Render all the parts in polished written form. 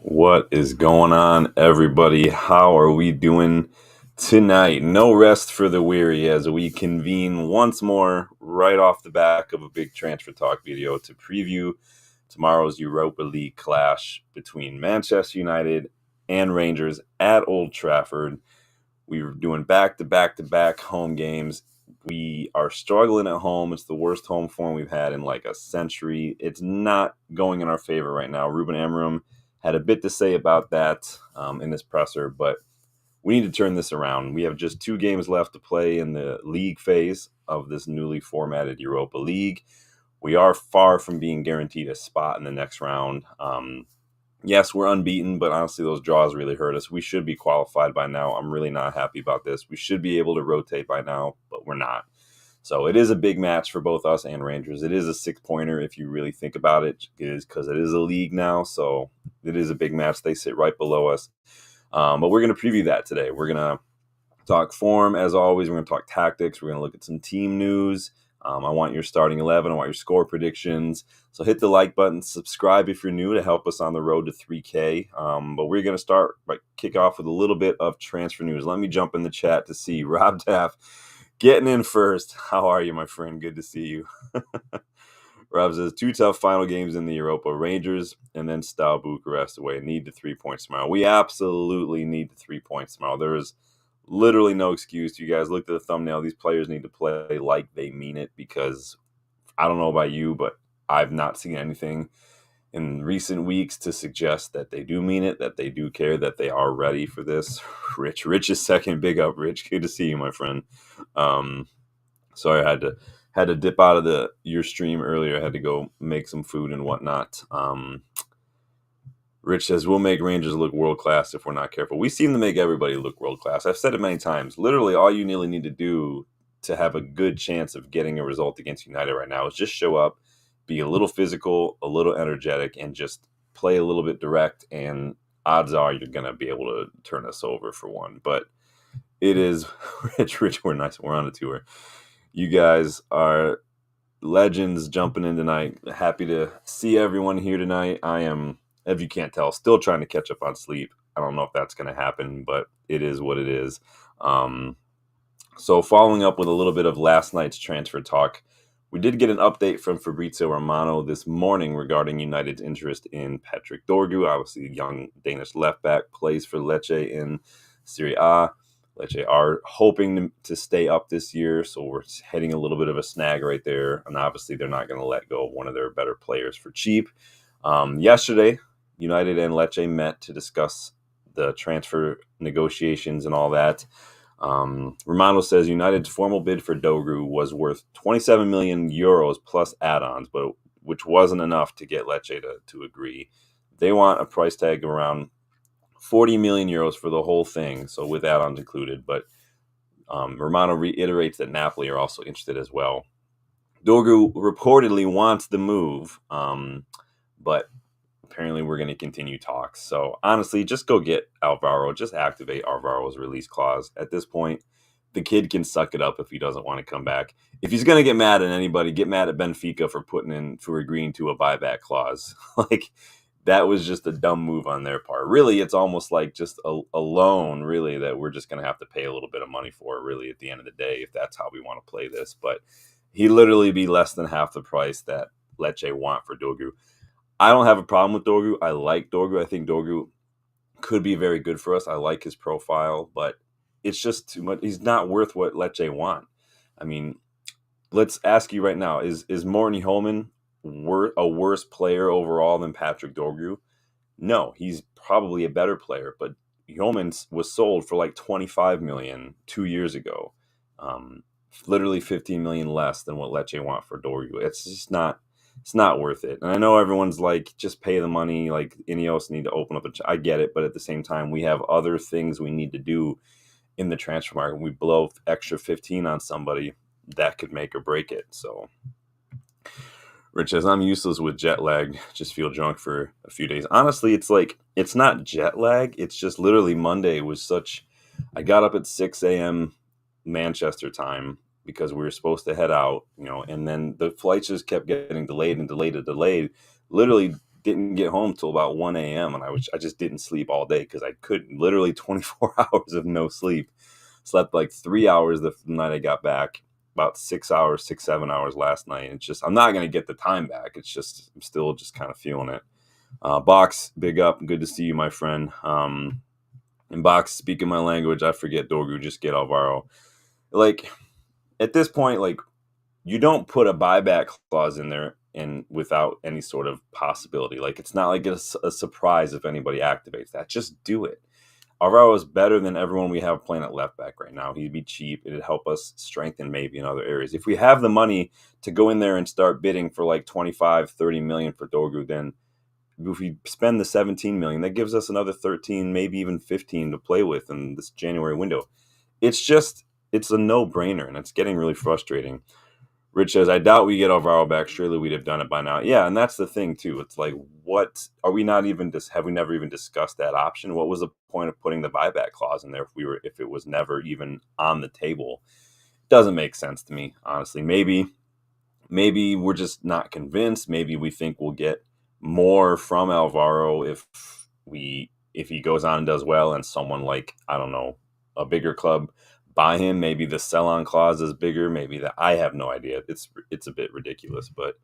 What is going on, everybody? How are we doing tonight? No rest for the weary as we convene once more right off the back of a big transfer talk video to preview tomorrow's Europa League clash between Manchester United and Rangers at Old Trafford. We were doing back-to-back home games. We are struggling at home. It's the worst home form we've had in like a century. It's not going in our favor right now. Ruben Amorim had a bit to say about that in his presser, but we need to turn this around. We have just 2 games left to play in the league phase of this newly formatted Europa League. We are far from being guaranteed a spot in the next round. Yes, we're unbeaten, but honestly, those draws really hurt us. We should be qualified by now. I'm really not happy about this. We should be able to rotate by now, but we're not. So it is a big match for both us and Rangers. It is a 6-pointer if you really think about it. It is because it is a league now, so it is a big match. They sit right below us. But we're going to preview that today. We're going to talk form, as always. We're going to talk tactics. We're going to look at some team news. I want your starting 11. I want your score predictions. So hit the like button. Subscribe if you're new to help us on the road to 3K. But we're going to start by kick off with a little bit of transfer news. Let me jump in the chat to see Rob Taff getting in first. How are you, my friend? Good to see you. Rob says 2 tough final games in the Europa: Rangers and then Steaua Bucharest away. Need the 3 points tomorrow. We absolutely need the 3 points tomorrow. There is literally no excuse. You guys looked at the thumbnail. These players need to play like they mean it, because I don't know about you, but I've not seen anything in recent weeks to suggest that they do mean it, that they do care, that they are ready for this. Rich is second. Big up, Rich. Good to see you, my friend. Sorry, I had to dip out of your stream earlier. I had to go make some food and whatnot. Rich says, we'll make Rangers look world-class if we're not careful. We seem to make everybody look world-class. I've said it many times. Literally, all you really need to do to have a good chance of getting a result against United right now is just show up, be a little physical, a little energetic, and just play a little bit direct, and odds are you're going to be able to turn us over for one. But it is, Rich, we're nice. We're on a tour. You guys are legends jumping in tonight. Happy to see everyone here tonight. I am, if you can't tell, still trying to catch up on sleep. I don't know if that's going to happen, but it is what it is. So following up with a little bit of last night's transfer talk, we did get an update from Fabrizio Romano this morning regarding United's interest in Patrick Dorgu. Obviously, the young Danish left back plays for Lecce in Serie A. Lecce are hoping to stay up this year, so we're heading a little bit of a snag right there. And obviously, they're not going to let go of one of their better players for cheap. Yesterday, United and Lecce met to discuss the transfer negotiations and all that. Romano says United's formal bid for Dorgu was worth 27 million euros plus add-ons, but which wasn't enough to get Lecce to agree. They want a price tag of around 40 million euros for the whole thing, so with add-ons included. But Romano reiterates that Napoli are also interested as well. Dorgu reportedly wants the move, but apparently we're going to continue talks. So honestly, just go get Alvaro. Just activate Alvaro's release clause. At this point, the kid can suck it up if he doesn't want to come back. If he's going to get mad at anybody, get mad at Benfica for agreeing to a buyback clause. Like, that was just a dumb move on their part. Really, it's almost like just a loan, really, that we're just going to have to pay a little bit of money for, really, at the end of the day, if that's how we want to play this. But he'd literally be less than half the price that Lecce want for Dorgu. I don't have a problem with Dorgu. I like Dorgu. I think Dorgu could be very good for us. I like his profile, but it's just too much. He's not worth what Lecce want. I mean, let's ask you right now, is Morten Holman a worse player overall than Patrick Dorgu? No, he's probably a better player, but Holman was sold for like 25 million 2 years ago. Literally 15 million less than what Lecce want for Dorgu. It's just not. It's not worth it. And I know everyone's like, just pay the money. Like, Ineos need to open up I get it, but at the same time, we have other things we need to do in the transfer market. We blow extra 15 on somebody, that could make or break it. So Rich says, I'm useless with jet lag. Just feel drunk for a few days. Honestly, it's like, it's not jet lag. It's just literally Monday was such, I got up at 6 a.m. Manchester time, because we were supposed to head out, and then the flights just kept getting delayed. Literally didn't get home till about 1 a.m. and I just didn't sleep all day because I couldn't. Literally 24 hours of no sleep. Slept like 3 hours the night I got back, about 6 hours, 7 hours last night. It's just, I'm not going to get the time back. It's just, I'm still just kind of feeling it. Box, big up. Good to see you, my friend. And Box, speaking my language, I forget Dorgu, just get Alvaro. Like, at this point, like, you don't put a buyback clause in there and without any sort of possibility. Like, it's not like it's a surprise if anybody activates that. Just do it. Alvaro is better than everyone we have playing at left back right now. He'd be cheap. It'd help us strengthen maybe in other areas. If we have the money to go in there and start bidding for like 25, 30 million for Dorgu, then if we spend the 17 million, that gives us another 13, maybe even 15 to play with in this January window. It's a no-brainer, and it's getting really frustrating. Rich says, I doubt we get Alvaro back. Surely we'd have done it by now. Yeah, and that's the thing, too. It's like, what are we not even have we never even discussed that option? What was the point of putting the buyback clause in there if it was never even on the table? Doesn't make sense to me, honestly. Maybe we're just not convinced. Maybe we think we'll get more from Alvaro if he goes on and does well, and someone like, I don't know, a bigger club buy him. Maybe the sell-on clause is bigger. Maybe that, I have no idea. It's a bit ridiculous. But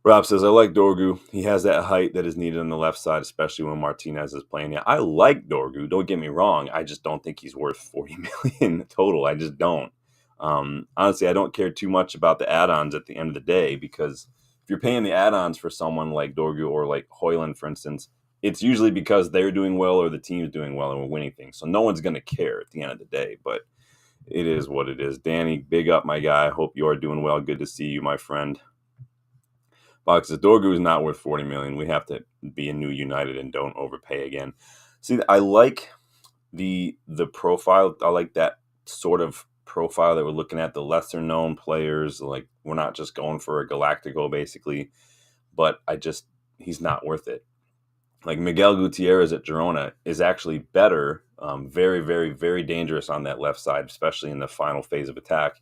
Rob says, I like Dorgu. He has that height that is needed on the left side, especially when Martinez is playing. Yeah, I like Dorgu. Don't get me wrong. I just don't think he's worth 40 million total. I just don't. Honestly, I don't care too much about the add-ons at the end of the day, because if you're paying the add-ons for someone like Dorgu or like Højlund, for instance, it's usually because they're doing well or the team's doing well and we're winning things. So no one's going to care at the end of the day, but it is what it is. Danny, big up, my guy. Hope you are doing well. Good to see you, my friend. Box says, Dorgu is not worth 40 million. We have to be a new United and don't overpay again. See, I like the profile. I like that sort of profile that we're looking at, the lesser known players. Like, we're not just going for a Galactico, basically, but he's not worth it. Like, Miguel Gutierrez at Girona is actually better, very, very, very dangerous on that left side, especially in the final phase of attack.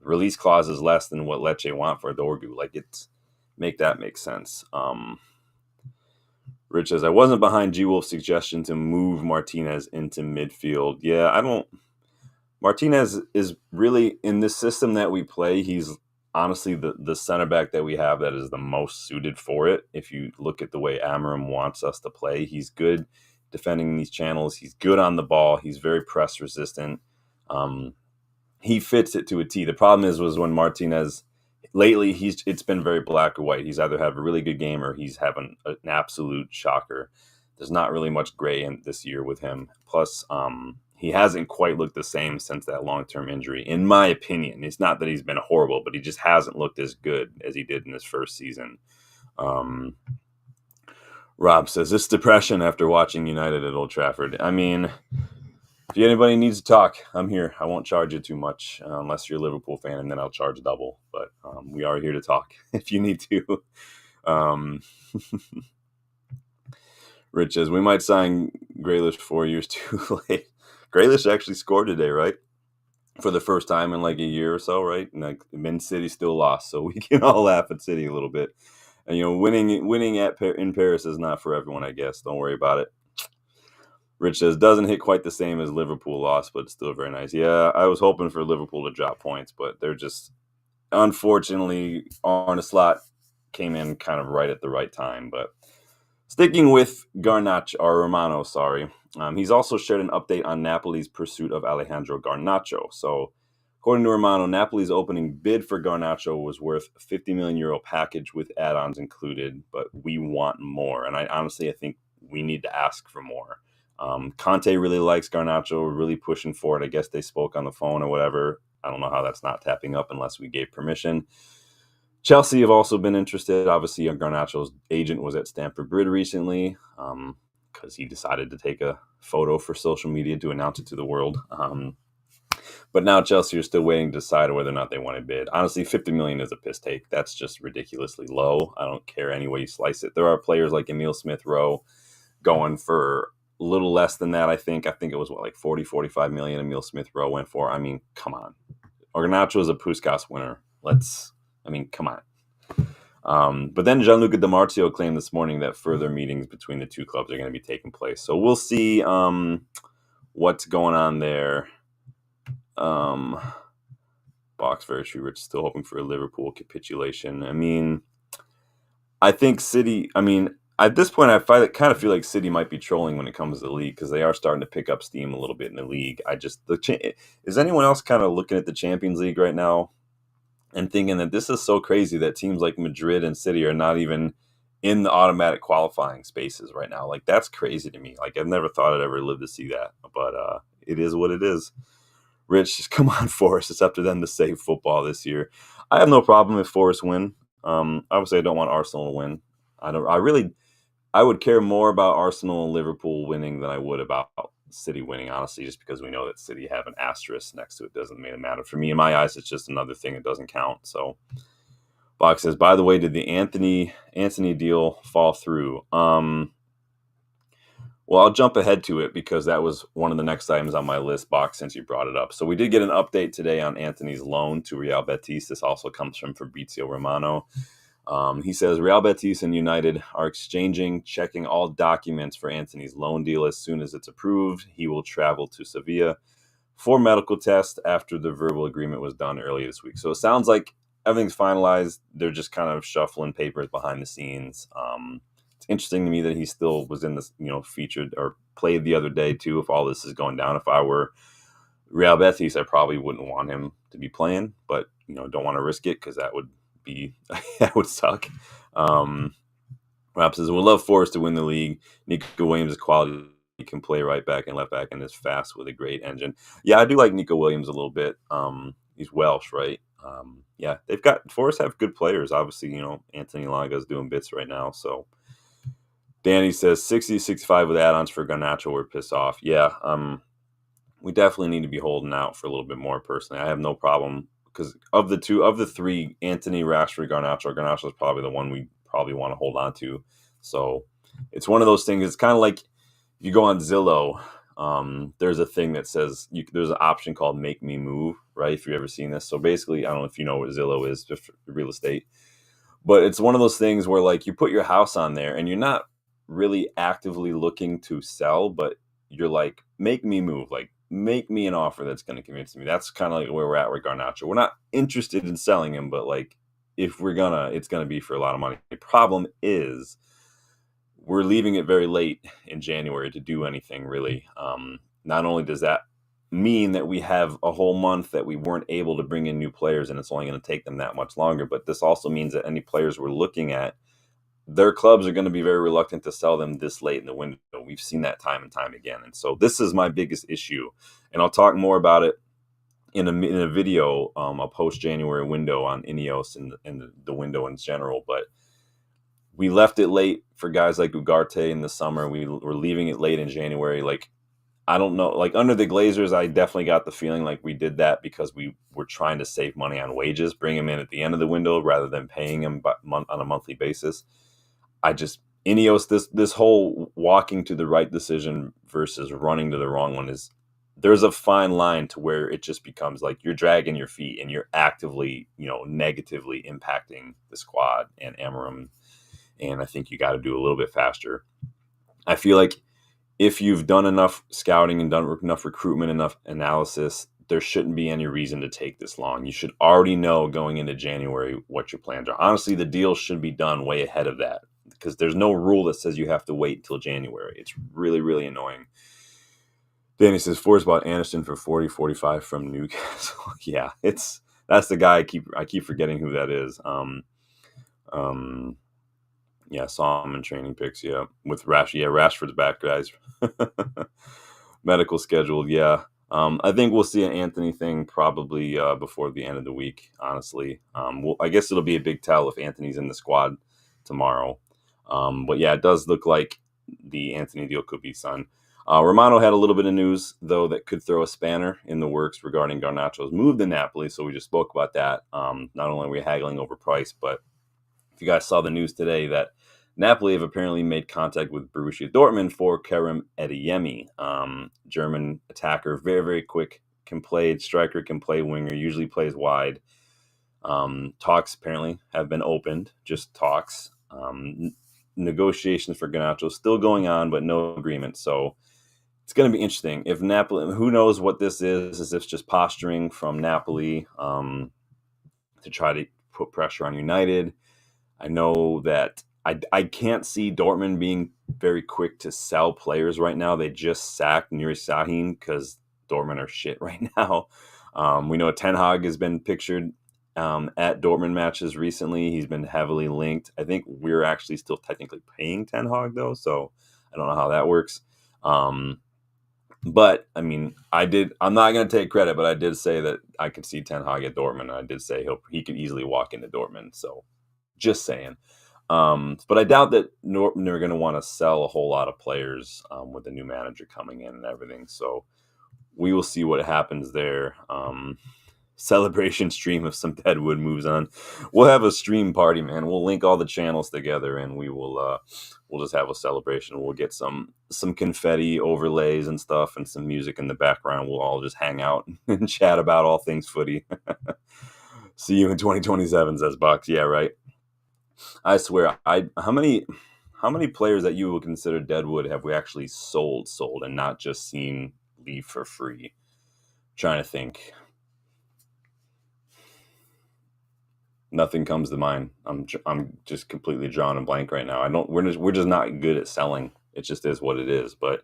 Release clause is less than what Lecce want for Dorgu. Like, make that make sense. Rich says, I wasn't behind G-Wolf's suggestion to move Martinez into midfield. Yeah, Martinez is really, in this system that we play, he's honestly the center back that we have that is the most suited for it. If you look at the way Amorim wants us to play, he's good defending these channels. He's good on the ball. He's very press resistant. He fits it to a T. The problem was when Martinez, lately, it's been very black or white. He's either have a really good game or he's having an absolute shocker. There's not really much gray in this year with him. Plus, he hasn't quite looked the same since that long-term injury, in my opinion. It's not that he's been horrible, but he just hasn't looked as good as he did in his first season. Rob says, it's depression after watching United at Old Trafford. I mean, if anybody needs to talk, I'm here. I won't charge you too much unless you're a Liverpool fan, and then I'll charge double. But we are here to talk if you need to. Rich says, we might sign Grealish 4 years too late. Grealish actually scored today, right? For the first time in like a year or so, right? And like, Man City still lost, so we can all laugh at City a little bit. And winning in Paris is not for everyone, I guess. Don't worry about it. Rich says, doesn't hit quite the same as Liverpool loss, but it's still very nice. Yeah, I was hoping for Liverpool to drop points, but they're just, unfortunately, Arne Slot came in kind of right at the right time. But sticking with Garnacho, or Romano, sorry. He's also shared an update on Napoli's pursuit of Alejandro Garnacho. So, according to Romano, Napoli's opening bid for Garnacho was worth €50 million package with add-ons included, but we want more. And I think we need to ask for more. Conte really likes Garnacho, really pushing for it. I guess they spoke on the phone or whatever. I don't know how that's not tapping up unless we gave permission. Chelsea have also been interested. Obviously, Garnacho's agent was at Stamford Bridge recently because he decided to take a photo for social media to announce it to the world. But now Chelsea are still waiting to decide whether or not they want to bid. Honestly, 50 million is a piss take. That's just ridiculously low. I don't care any way you slice it. There are players like Emile Smith-Rowe going for a little less than that, I think. I think it was, 40, 45 million Emile Smith-Rowe went for. I mean, come on. Garnacho is a Puskás winner. Come on. But then Gianluca Di Marzio claimed this morning that further meetings between the two clubs are going to be taking place. So we'll see what's going on there. Box very true. Rich still hoping for a Liverpool capitulation. I mean, I think City. I mean, at this point, kind of feel like City might be trolling when it comes to the league because they are starting to pick up steam a little bit in the league. Is anyone else kind of looking at the Champions League right now and thinking that this is so crazy that teams like Madrid and City are not even in the automatic qualifying spaces right now? Like, that's crazy to me. Like, I've never thought I'd ever live to see that, but it is what it is. Rich, come on, Forest. It's up to them to save football this year. I have no problem if Forest win. Obviously, I don't want Arsenal to win. I would care more about Arsenal and Liverpool winning than I would about City winning, honestly, just because we know that City have an asterisk next to it. Doesn't really matter. For me, in my eyes, it's just another thing that doesn't count. So, Box says, by the way, did the Anthony deal fall through? Well, I'll jump ahead to it because that was one of the next items on my list, Box, since you brought it up. So we did get an update today on Anthony's loan to Real Betis. This also comes from Fabrizio Romano. He says Real Betis and United are checking all documents for Anthony's loan deal. As soon as it's approved, he will travel to Sevilla for medical tests after the verbal agreement was done earlier this week. So it sounds like everything's finalized. They're just kind of shuffling papers behind the scenes. It's interesting to me that he still was in this, featured or played the other day too. If all this is going down, if I were Real Betis, I probably wouldn't want him to be playing, but don't want to risk it because that would be that would suck. Rob says, we'll love Forest to win the league. Nico Williams is quality. He can play right back and left back and is fast with a great engine. Yeah, I do like Nico Williams a little bit. He's Welsh, right? Yeah, Forest have good players. Obviously, Anthony Laga's doing bits right now. So Danny says 60-65 with add-ons for Garnacho. We're pissed off. Yeah, we definitely need to be holding out for a little bit more personally. I have no problem because of the three, Anthony, Rashford, Garnacho is probably the one we probably want to hold on to. So it's one of those things. It's kind of like you go on Zillow. There's a thing that says there's an option called "Make Me Move," right? If you've ever seen this, so basically, I don't know if you know what Zillow is, just real estate, but it's one of those things where like you put your house on there and you're not really actively looking to sell, but you're like, make me move, like make me an offer that's going to convince me. That's kind of like where we're at with Garnacho. We're not interested in selling him, but like if it's gonna be for a lot of money. The problem is we're leaving it very late in January to do anything really. Not only does that mean that we have a whole month that we weren't able to bring in new players and it's only going to take them that much longer, but this also means that any players we're looking at, their clubs are going to be very reluctant to sell them this late in the window. We've seen that time and time again. And so this is my biggest issue. And I'll talk more about it in a video, a post-January window on Ineos and the window in general. But we left it late for guys like Ugarte in the summer. We were leaving it late in January. Like, I don't know. Like, under the Glazers, I definitely got the feeling like we did that because we were trying to save money on wages, bring him in at the end of the window rather than paying him on a monthly basis. Ineos, this whole walking to the right decision versus running to the wrong one there's a fine line to where it just becomes like you're dragging your feet and you're actively, negatively impacting the squad and Amorim. And I think you got to do a little bit faster. I feel like if you've done enough scouting and done enough recruitment, enough analysis, there shouldn't be any reason to take this long. You should already know going into January what your plans are. Honestly, the deal should be done way ahead of that because there's no rule that says you have to wait until January. It's really, really annoying. Danny says Forrest bought Anderson for 40-45 from Newcastle. Yeah, that's the guy I keep forgetting who that is. Yeah, saw him in training pics. Yeah, with Rashford. Yeah, Rashford's back, guys. Medical scheduled. Yeah, I think we'll see an Anthony thing probably before the end of the week. Honestly, I guess it'll be a big tell if Anthony's in the squad tomorrow. But yeah, it does look like the Anthony deal could be signed. Romano had a little bit of news, though, that could throw a spanner in the works regarding Garnacho's move to Napoli. So we just spoke about that. Not only are we haggling over price, but if you guys saw the news today that Napoli have apparently made contact with Borussia Dortmund for Kerem Adeyemi, German attacker, very, very quick, can play striker, can play winger, usually plays wide. Talks apparently have been opened, just talks. Negotiations for Garnacho still going on, but no agreement. So it's going to be interesting. If Napoli, who knows what this is? Is this just posturing from Napoli to try to put pressure on United? I know that I can't see Dortmund being very quick to sell players right now. They just sacked Nuri Sahin because Dortmund are shit right now. We know Ten Hag has been pictured at Dortmund matches recently. He's been heavily linked. I think we're actually still technically paying Ten Hag though, so I don't know how that works. But I mean, I'm not going to take credit, but I did say that I could see Ten Hag at Dortmund. And I did say he could easily walk into Dortmund. So just saying. But I doubt that Norton are going to want to sell a whole lot of players with the new manager coming in and everything. So we will see what happens there. Celebration stream if some Deadwood moves on. We'll have a stream party, man. We'll link all the channels together and we'll just have a celebration. We'll get some confetti overlays and stuff and some music in the background. We'll all just hang out and chat about all things footy. See you in 2027, says Bucks. Yeah, right. I swear, how many players that you would consider Deadwood have we actually sold and not just seen leave for free? Trying to think. Nothing comes to mind. I'm just completely drawn and blank right now. We're just not good at selling. It just is what it is. But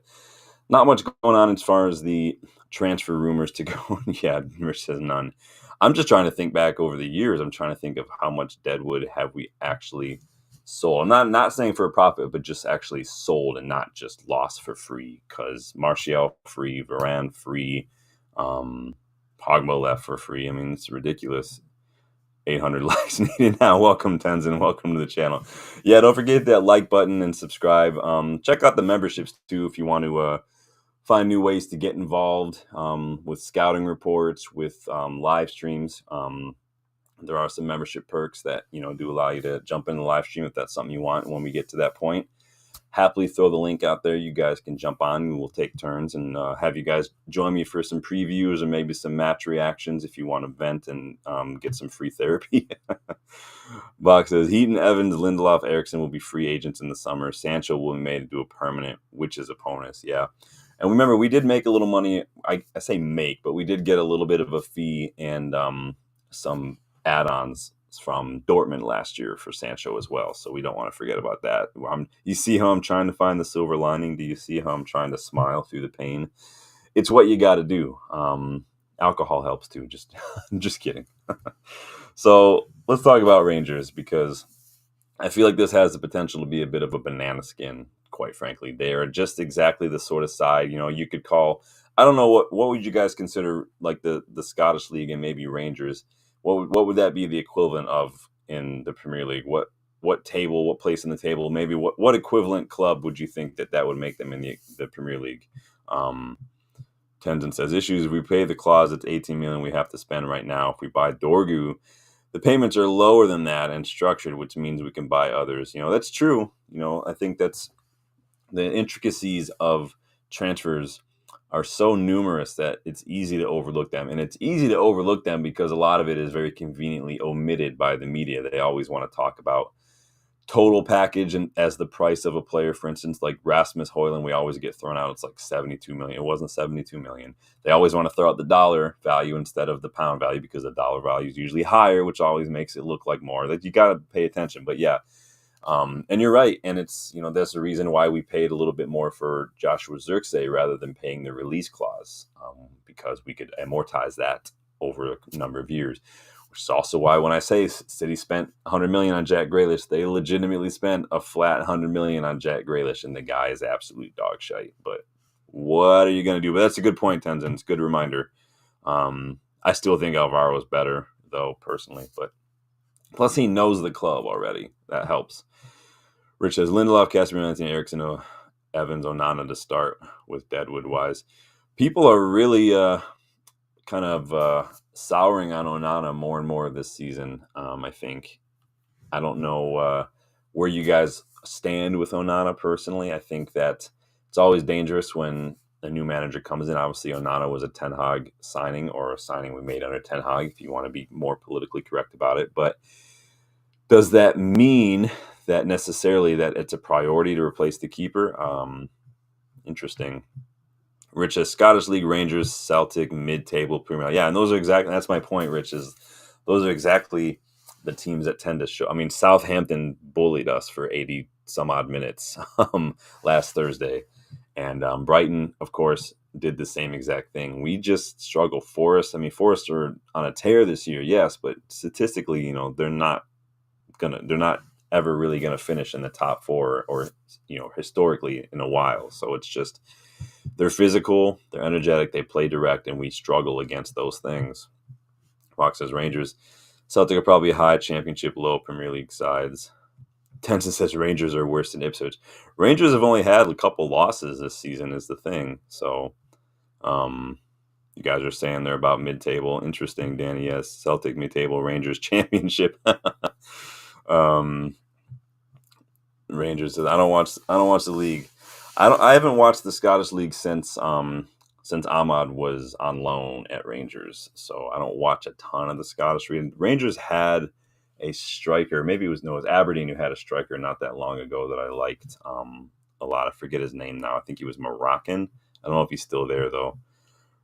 not much going on as far as the transfer rumors to go. Yeah, Rich says none. I'm just trying to think back over the years. I'm trying to think of how much Deadwood have we actually sold. I'm not saying for a profit, but just actually sold and not just lost for free. Because Martial free, Varane free, Pogba left for free. I mean, it's ridiculous. 800 likes needed now. Welcome, Tenzin. Welcome to the channel. Yeah, don't forget that like button and subscribe. Check out the memberships too if you want to find new ways to get involved with scouting reports, with live streams. There are some membership perks that do allow you to jump in the live stream if that's something you want. When we get to that point, happily throw the link out there. You guys can jump on. We will take turns and have you guys join me for some previews or maybe some match reactions if you want to vent and get some free therapy. Box says Heaton, Evans, Lindelof, Eriksson will be free agents in the summer. Sancho will be made into a permanent, which is a bonus. Yeah. And remember, we did make a little money. I say make, but we did get a little bit of a fee and some add-ons from Dortmund last year for Sancho as well. So we don't want to forget about that. You see how I'm trying to find the silver lining? Do you see how I'm trying to smile through the pain? It's what you got to do. Alcohol helps too. Just kidding. So let's talk about Rangers because I feel like this has the potential to be a bit of a banana skin, quite frankly. They are just exactly the sort of side, you could call, I don't know, what would you guys consider like the Scottish League and maybe Rangers? What would that be the equivalent of in the Premier League? What place in the table? Maybe what equivalent club would you think that would make them in the Premier League? Tenzin says issues. If we pay the clause, it's 18 million we have to spend right now. If we buy Dorgu, the payments are lower than that and structured, which means we can buy others. That's true. I think that's the intricacies of transfers are so numerous that it's easy to overlook them. And it's easy to overlook them because a lot of it is very conveniently omitted by the media. They always want to talk about total package and as the price of a player. For instance, like Rasmus Højlund, we always get thrown out. It's like 72 million. It wasn't 72 million. They always want to throw out the dollar value instead of the pound value because the dollar value is usually higher, which always makes it look like more. That you got to pay attention. But yeah, and you're right. And it's, that's the reason why we paid a little bit more for Joshua Zirkzee rather than paying the release clause, because we could amortize that over a number of years, which is also why when I say City spent 100 million on Jack Grealish, they legitimately spent a flat 100 million on Jack Grealish, and the guy is absolute dog shite. But what are you going to do? But that's a good point, Tenzin. It's a good reminder. I still think Alvaro is better, though, personally. But plus, he knows the club already. That helps. Rich says Lindelof, Casemiro, Anthony Eriksson, Evans, Onana to start with Deadwood-wise. People are really kind of souring on Onana more and more this season, I think. I don't know where you guys stand with Onana personally. I think that it's always dangerous when a new manager comes in. Obviously, Onana was a Ten Hag signing, or a signing we made under Ten Hag, if you want to be more politically correct about it. But does that mean that necessarily that it's a priority to replace the keeper? Interesting. Rich says Scottish League, Rangers, Celtic, mid-table Premier League. Yeah, and those are exactly, that's my point, Rich, is those are exactly the teams that tend to show. I mean, Southampton bullied us for 80 some odd minutes last Thursday. And Brighton, of course, did the same exact thing. We just struggle. Forest are on a tear this year, yes, but statistically, they're not ever really gonna finish in the top four, or historically in a while. So it's just, they're physical, they're energetic, they play direct, and we struggle against those things. Fox says Rangers, Celtic are probably high championship, low Premier League sides. Tenson says Rangers are worse than Ipswich. Rangers have only had a couple losses this season is the thing. So you guys are saying they're about mid-table. Interesting, Danny. Yes, Celtic mid-table, Rangers championship. Rangers says I don't watch the league. I haven't watched the Scottish League since Ahmad was on loan at Rangers, so I don't watch a ton of the Scottish League. Rangers had a striker, maybe it was Aberdeen who had a striker not that long ago that I liked a lot. I forget his name now. I think he was Moroccan. I don't know if he's still there though.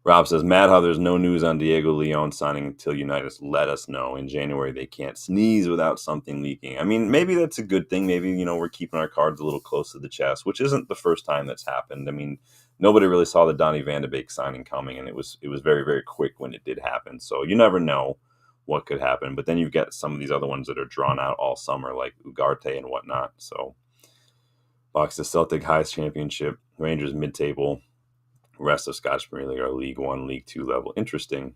Rob says, mad how there's no news on Diego Leon signing until United let us know. In January, they can't sneeze without something leaking. I mean, maybe that's a good thing. Maybe, we're keeping our cards a little close to the chest, which isn't the first time that's happened. I mean, nobody really saw the Donny van de Beek signing coming, and it was very, very quick when it did happen. So you never know what could happen. But then you've got some of these other ones that are drawn out all summer, like Ugarte and whatnot. So Box the Celtic highest championship, Rangers mid-table. Rest of Scottish Premier League are League One, League Two level. Interesting.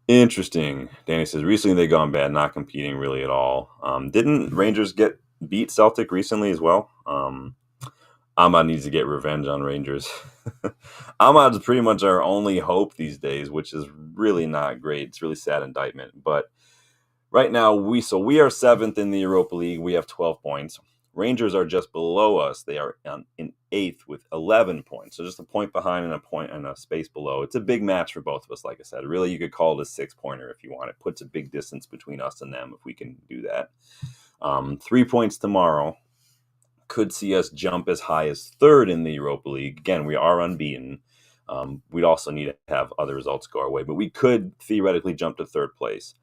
Danny says, recently they gone bad, not competing really at all. Didn't Rangers beat Celtic recently as well? Ahmad needs to get revenge on Rangers. Ahmad's pretty much our only hope these days, which is really not great. It's really sad indictment. But right now, we are 7th in the Europa League. We have 12 points. Rangers are just below us. They are in 8th with 11 points. So just a point behind and a point and a space below. It's a big match for both of us, like I said. Really, you could call it a 6-pointer if you want. It puts a big distance between us and them if we can do that. 3 points tomorrow could see us jump as high as 3rd in the Europa League. Again, we are unbeaten. We'd also need to have other results go our way, but we could theoretically jump to 3rd place.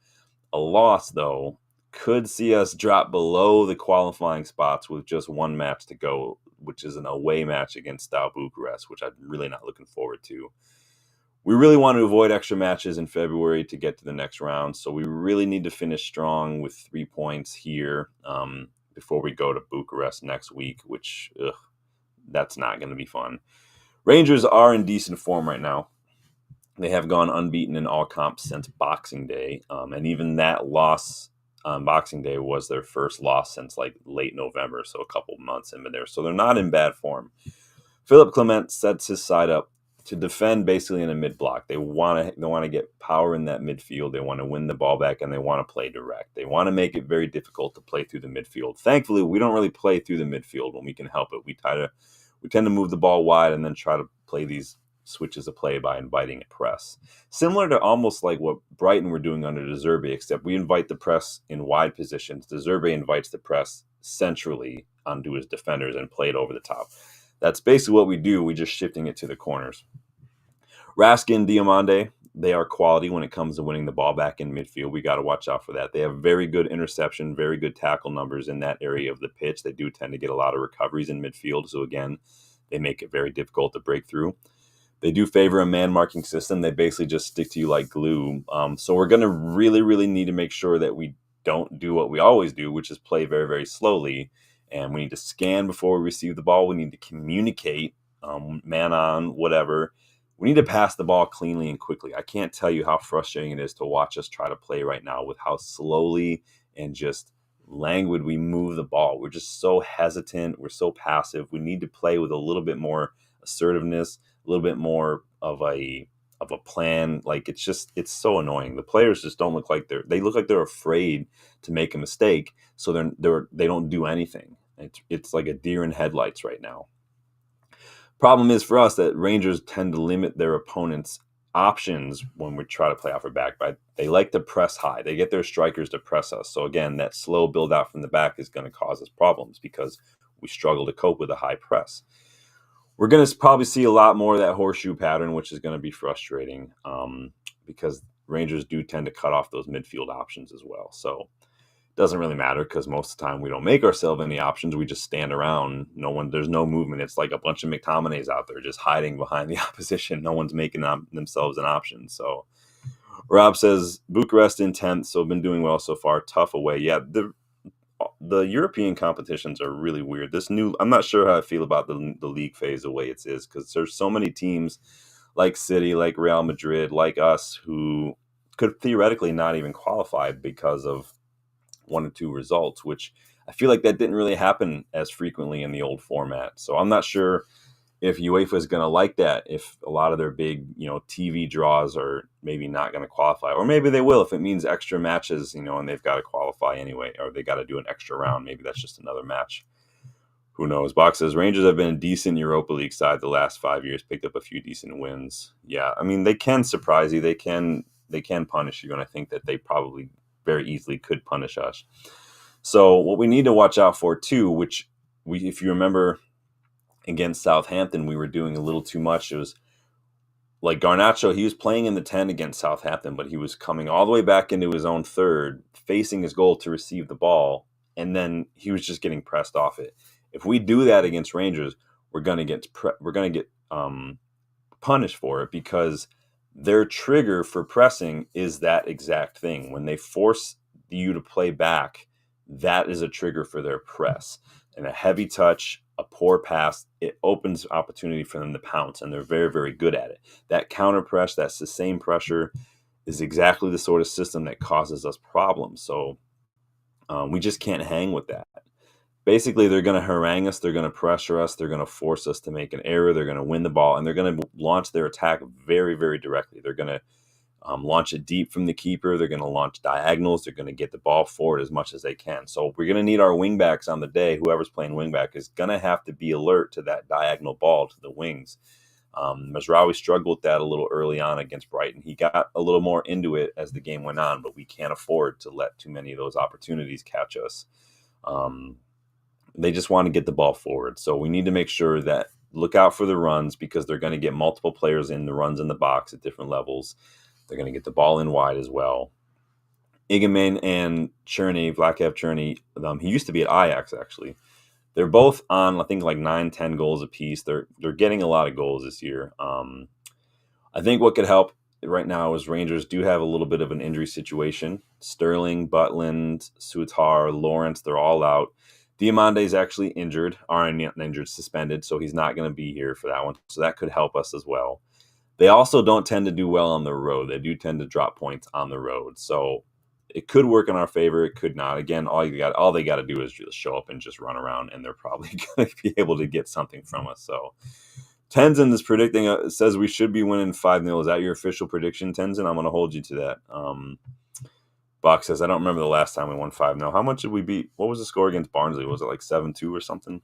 A loss, though, could see us drop below the qualifying spots with just one match to go, which is an away match against Steaua Bucharest, which I'm really not looking forward to. We really want to avoid extra matches in February to get to the next round, so we really need to finish strong with 3 points here before we go to Bucharest next week, which that's not going to be fun. Rangers are in decent form right now. They have gone unbeaten in all comps since Boxing Day, and even that loss on Boxing Day was their first loss since like late November, so a couple months in there. So they're not in bad form. Philip Clement sets his side up to defend basically in a mid-block. They want to get power in that midfield. They want to win the ball back, and they want to play direct. They want to make it very difficult to play through the midfield. Thankfully, we don't really play through the midfield when we can help it. We tend to move the ball wide and then try to play these switches of play by inviting a press. Similar to almost like what Brighton were doing under De Zerbi, except we invite the press in wide positions. De Zerbi invites the press centrally onto his defenders and play it over the top. That's basically what we do. We're just shifting it to the corners. Raskin, Diomande, they are quality when it comes to winning the ball back in midfield. We got to watch out for that. They have very good interception, very good tackle numbers in that area of the pitch. They do tend to get a lot of recoveries in midfield. So again, they make it very difficult to break through. They do favor a man-marking system. They basically just stick to you like glue. So we're going to really, really need to make sure that we don't do what we always do, which is play very, very slowly. And we need to scan before we receive the ball. We need to communicate, man on, whatever. We need to pass the ball cleanly and quickly. I can't tell you how frustrating it is to watch us try to play right now with how slowly and just languid we move the ball. We're just so hesitant. We're so passive. We need to play with a little bit more assertiveness, a little bit more of a plan. Like it's so annoying. The players just don't look like they look like they're afraid to make a mistake, so they don't do anything. It's like a deer in headlights right now. Problem is for us that Rangers tend to limit their opponents' options when we try to play off our back. But they like to press high. They get their strikers to press us. So again, that slow build out from the back is going to cause us problems because we struggle to cope with a high press. We're going to probably see a lot more of that horseshoe pattern, which is going to be frustrating because Rangers do tend to cut off those midfield options as well. So it doesn't really matter because most of the time we don't make ourselves any options. We just stand around. There's no movement. It's like a bunch of McTominays out there just hiding behind the opposition. No one's making themselves an option. So Rob says Bucharest in 10th, so been doing well so far. Tough away. Yeah, the European competitions are really weird. I'm not sure how I feel about the league phase the way it is because there's so many teams like City, like Real Madrid, like us who could theoretically not even qualify because of one or two results, which I feel like that didn't really happen as frequently in the old format. So I'm not sure if UEFA is going to like that, if a lot of their big, TV draws are maybe not going to qualify, or maybe they will if it means extra matches, and they've got to qualify anyway, or they got to do an extra round. Maybe that's just another match. Who knows? Box says Rangers have been a decent Europa League side the last 5 years, picked up a few decent wins. Yeah, I mean, they can surprise you. They can punish you, and I think that they probably very easily could punish us. So what we need to watch out for too, which if you remember, against Southampton, we were doing a little too much. It was like Garnacho, he was playing in the 10 against Southampton, but he was coming all the way back into his own third, facing his goal to receive the ball, and then he was just getting pressed off it. If we do that against Rangers, we're going to get punished for it because their trigger for pressing is that exact thing. When they force you to play back, that is a trigger for their press. And a heavy touch, a poor pass, it opens opportunity for them to pounce, and they're very, very good at it. That counter press, that sustained pressure is exactly the sort of system that causes us problems. So we just can't hang with that. Basically, they're going to harangue us, they're going to pressure us, they're going to force us to make an error, they're going to win the ball, and they're going to launch their attack very, very directly. They're going to launch it deep from the keeper. They're going to launch diagonals. They're going to get the ball forward as much as they can. So we're going to need our wingbacks on the day. Whoever's playing wingback is going to have to be alert to that diagonal ball to the wings. Mazraoui struggled with that a little early on against Brighton. He got a little more into it as the game went on, but we can't afford to let too many of those opportunities catch us. They just want to get the ball forward. So we need to make sure that look out for the runs because they're going to get multiple players in the runs in the box at different levels. They're going to get the ball in wide as well. Iguain and Cherney, Vlatchev Cherney, he used to be at Ajax, actually. They're both on, I think, like 9-10 goals apiece. They're getting a lot of goals this year. I think what could help right now is Rangers do have a little bit of an injury situation. Sterling, Butland, Sutar, Lawrence, they're all out. Diamande's actually injured, suspended, so he's not going to be here for that one. So that could help us as well. They also don't tend to do well on the road. They do tend to drop points on the road. So it could work in our favor. It could not. Again, all they got to do is just show up and just run around, and they're probably going to be able to get something from us. So Tenzin is predicting, says we should be winning 5-0. Is that your official prediction, Tenzin? I'm going to hold you to that. Bach says, I don't remember the last time we won 5-0. How much did we beat? What was the score against Barnsley? Was it like 7-2 or something?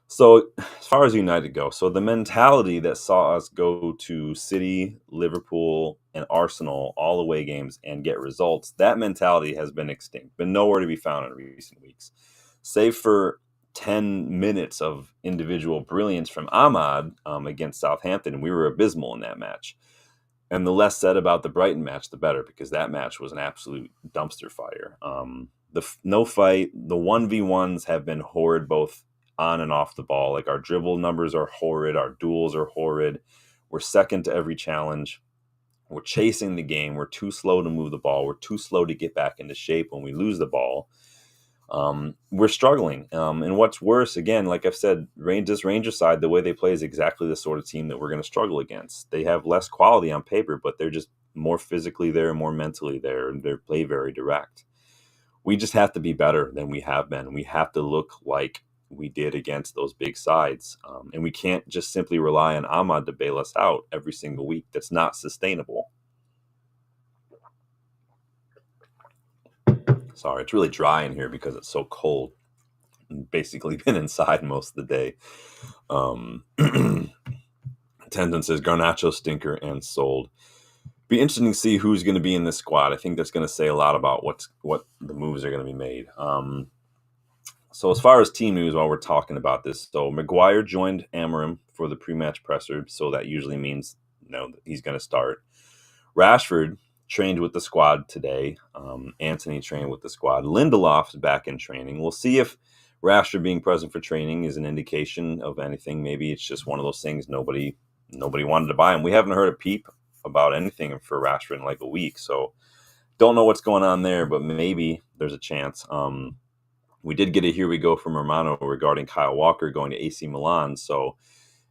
So as far as United go, so the mentality that saw us go to City, Liverpool, and Arsenal, all away games, and get results, that mentality has been extinct, been nowhere to be found in recent weeks. Save for 10 minutes of individual brilliance from Ahmad against Southampton, we were abysmal in that match. And the less said about the Brighton match, the better, because that match was an absolute dumpster fire. No fight, the 1v1s have been horrid, both on and off the ball. Like our dribble numbers are horrid. Our duels are horrid. We're second to every challenge. We're chasing the game. We're too slow to move the ball. We're too slow to get back into shape when we lose the ball. We're struggling. And what's worse, again, like I've said, this Rangers side, the way they play is exactly the sort of team that we're going to struggle against. They have less quality on paper, but they're just more physically there, more mentally there, and they play very direct. We just have to be better than we have been. We have to look like we did against those big sides. And we can't just simply rely on Ahmad to bail us out every single week. That's not sustainable. Sorry, it's really dry in here because it's so cold. basically been inside most of the day. Tendon says Garnacho stinker and sold. Be interesting to see who's going to be in this squad. I think that's going to say a lot about what the moves are going to be made. So as far as team news, while we're talking about this, so Maguire joined Amorim for the pre-match presser, so that usually means that he's going to start. Rashford trained with the squad today. Anthony trained with the squad. Lindelof's back in training. We'll see if Rashford being present for training is an indication of anything. Maybe it's just one of those things nobody wanted to buy him. We haven't heard a peep about anything for Rashford in like a week, so don't know what's going on there, but maybe there's a chance. We did get a here we go from Romano regarding Kyle Walker going to AC Milan, so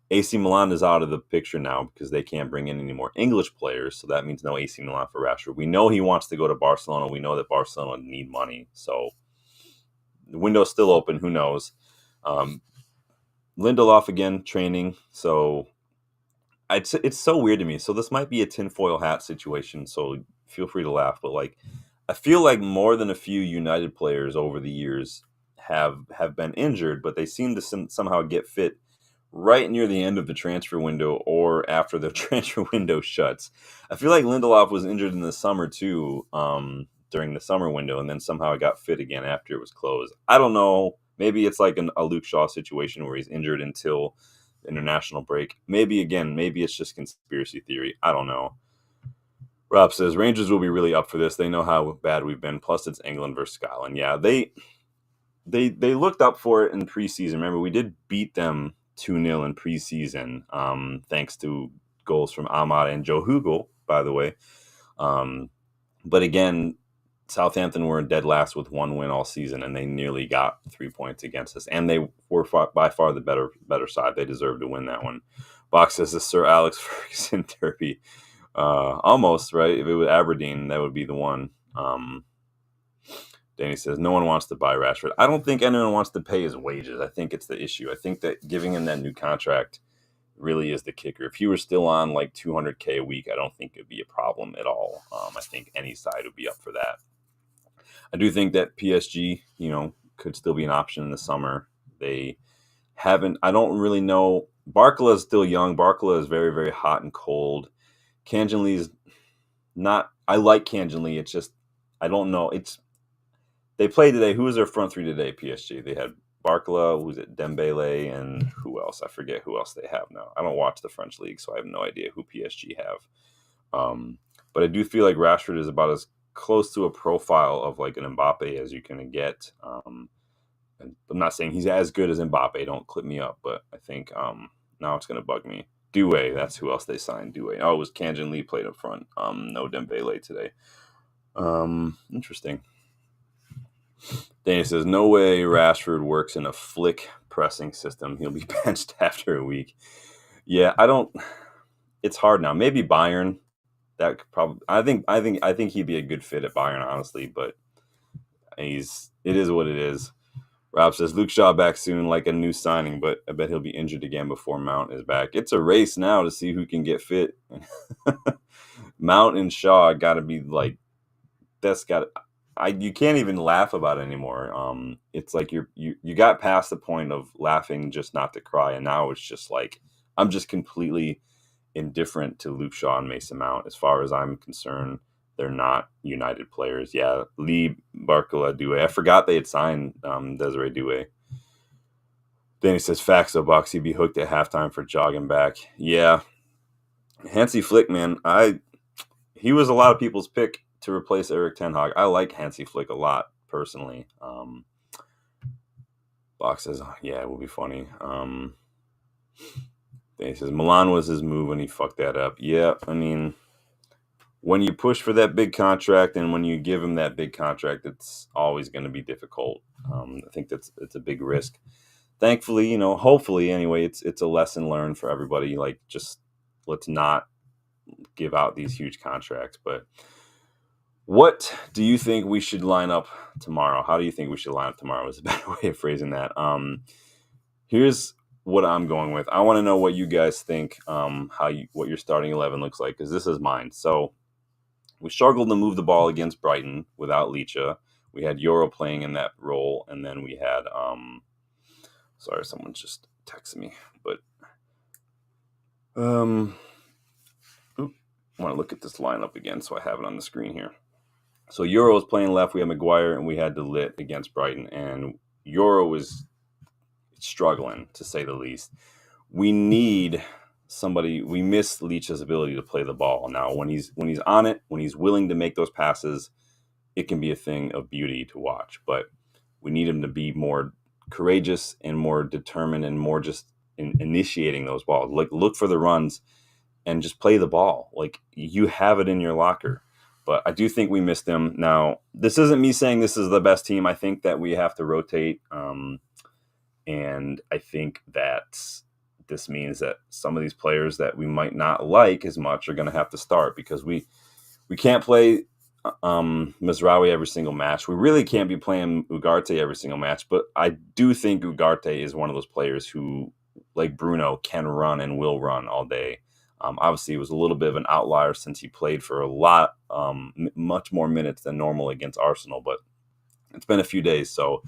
AC Milan is out of the picture now because they can't bring in any more English players, so that means no AC Milan for Rashford. We know he wants to go to Barcelona. We know that Barcelona need money, so the window's still open. Who knows? Lindelof again training, so it's so weird to me. So this might be a tinfoil hat situation, so feel free to laugh, but like I feel like more than a few United players over the years have been injured, but they seem to somehow get fit right near the end of the transfer window or after the transfer window shuts. I feel like Lindelof was injured in the summer too, during the summer window, and then somehow I got fit again after it was closed. I don't know. Maybe it's like a Luke Shaw situation where he's injured until the international break. Maybe it's just conspiracy theory. I don't know. Rob says Rangers will be really up for this. They know how bad we've been. Plus, it's England versus Scotland. Yeah, they looked up for it in preseason. Remember, we did beat them 2-0 in preseason, thanks to goals from Ahmad and Joe Hugel, by the way. But again, Southampton were in dead last with one win all season, and they nearly got 3 points against us. And they were by far the better side. They deserved to win that one. Box says the Sir Alex Ferguson derby. Almost, right? If it was Aberdeen, that would be the one. Danny says, no one wants to buy Rashford. I don't think anyone wants to pay his wages. I think it's the issue. I think that giving him that new contract really is the kicker. If he were still on like $200K a week, I don't think it'd be a problem at all. I think any side would be up for that. I do think that PSG, could still be an option in the summer. They haven't, I don't really know. Barcola is still young. Barcola is very, very hot and cold. Kangin Lee's not, I like Kangin Lee. It's just, I don't know. They played today. Who was their front three today, PSG? They had Barcola, who was it, Dembele, and who else? I forget who else they have now. I don't watch the French league, so I have no idea who PSG have. But I do feel like Rashford is about as close to a profile of like an Mbappe as you can get. And I'm not saying he's as good as Mbappe. Don't clip me up, but I think now it's going to bug me. Doué, that's who else they signed. Doué. Oh, it was Kangin Lee played up front. No Dembele today. Interesting. Danny says, no way Rashford works in a flick pressing system. He'll be benched after a week. Yeah, it's hard now. Maybe Bayern. That could probably. I think he'd be a good fit at Bayern, honestly. But it is what it is. Rob says Luke Shaw back soon, like a new signing, but I bet he'll be injured again before Mount is back. It's a race now to see who can get fit. Mount and Shaw got to be like. That's got. You can't even laugh about it anymore. It's like you got past the point of laughing just not to cry, and now it's just like I'm just completely indifferent to Luke Shaw and Mason Mount. As far as I'm concerned, they're not United players. Yeah, Lee, Barcola, Doué. I forgot they had signed Desiree Doué. Danny says, facts though, Bucks. He'd be hooked at halftime for jogging back. Yeah, Hansi Flick, man. He was a lot of people's pick to replace Eric Ten Hag. I like Hansi Flick a lot, personally. Box says, yeah, it will be funny. He says, Milan was his move when he fucked that up. Yeah, I mean, when you push for that big contract and when you give him that big contract, it's always going to be difficult. I think it's a big risk. Thankfully, hopefully, anyway, it's a lesson learned for everybody. Like, just let's not give out these huge contracts. But what do you think we should line up tomorrow? How do you think we should line up tomorrow is a better way of phrasing that. Here's what I'm going with. I want to know what you guys think, what your starting 11 looks like, because this is mine. So we struggled to move the ball against Brighton without Licha. We had Euro playing in that role, and then we had sorry, someone just texted me, but I want to look at this lineup again so I have it on the screen here. So Euro was playing left. We had Maguire and we had De Ligt against Brighton, and Euro was struggling to say the least. We need somebody. We miss Leach's ability to play the ball. Now, when he's on it, when he's willing to make those passes, it can be a thing of beauty to watch. But we need him to be more courageous and more determined and more just initiating those balls. Like, look for the runs and just play the ball. Like, you have it in your locker. But I do think we missed him. Now, this isn't me saying this is the best team. I think that we have to rotate. And I think that this means that some of these players that we might not like as much are going to have to start, because we can't play Mazraoui every single match. We really can't be playing Ugarte every single match. But I do think Ugarte is one of those players who, like Bruno, can run and will run all day. Obviously, it was a little bit of an outlier since he played for a lot, much more minutes than normal against Arsenal. But it's been a few days. So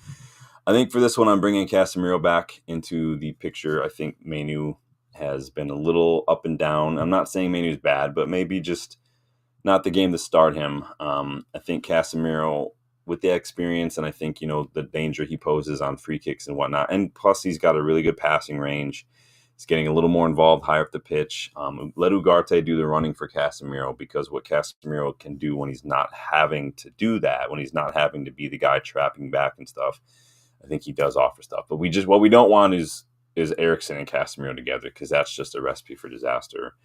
I think for this one, I'm bringing Casemiro back into the picture. I think Manu has been a little up and down. I'm not saying Manu's bad, but maybe just not the game to start him. I think Casemiro, with the experience, and I think, the danger he poses on free kicks and whatnot, and plus he's got a really good passing range. He's getting a little more involved higher up the pitch. Let Ugarte do the running for Casemiro, because what Casemiro can do when he's not having to do that, when he's not having to be the guy trapping back and stuff, I think he does offer stuff. But what we don't want is Eriksen and Casemiro together, because that's just a recipe for disaster.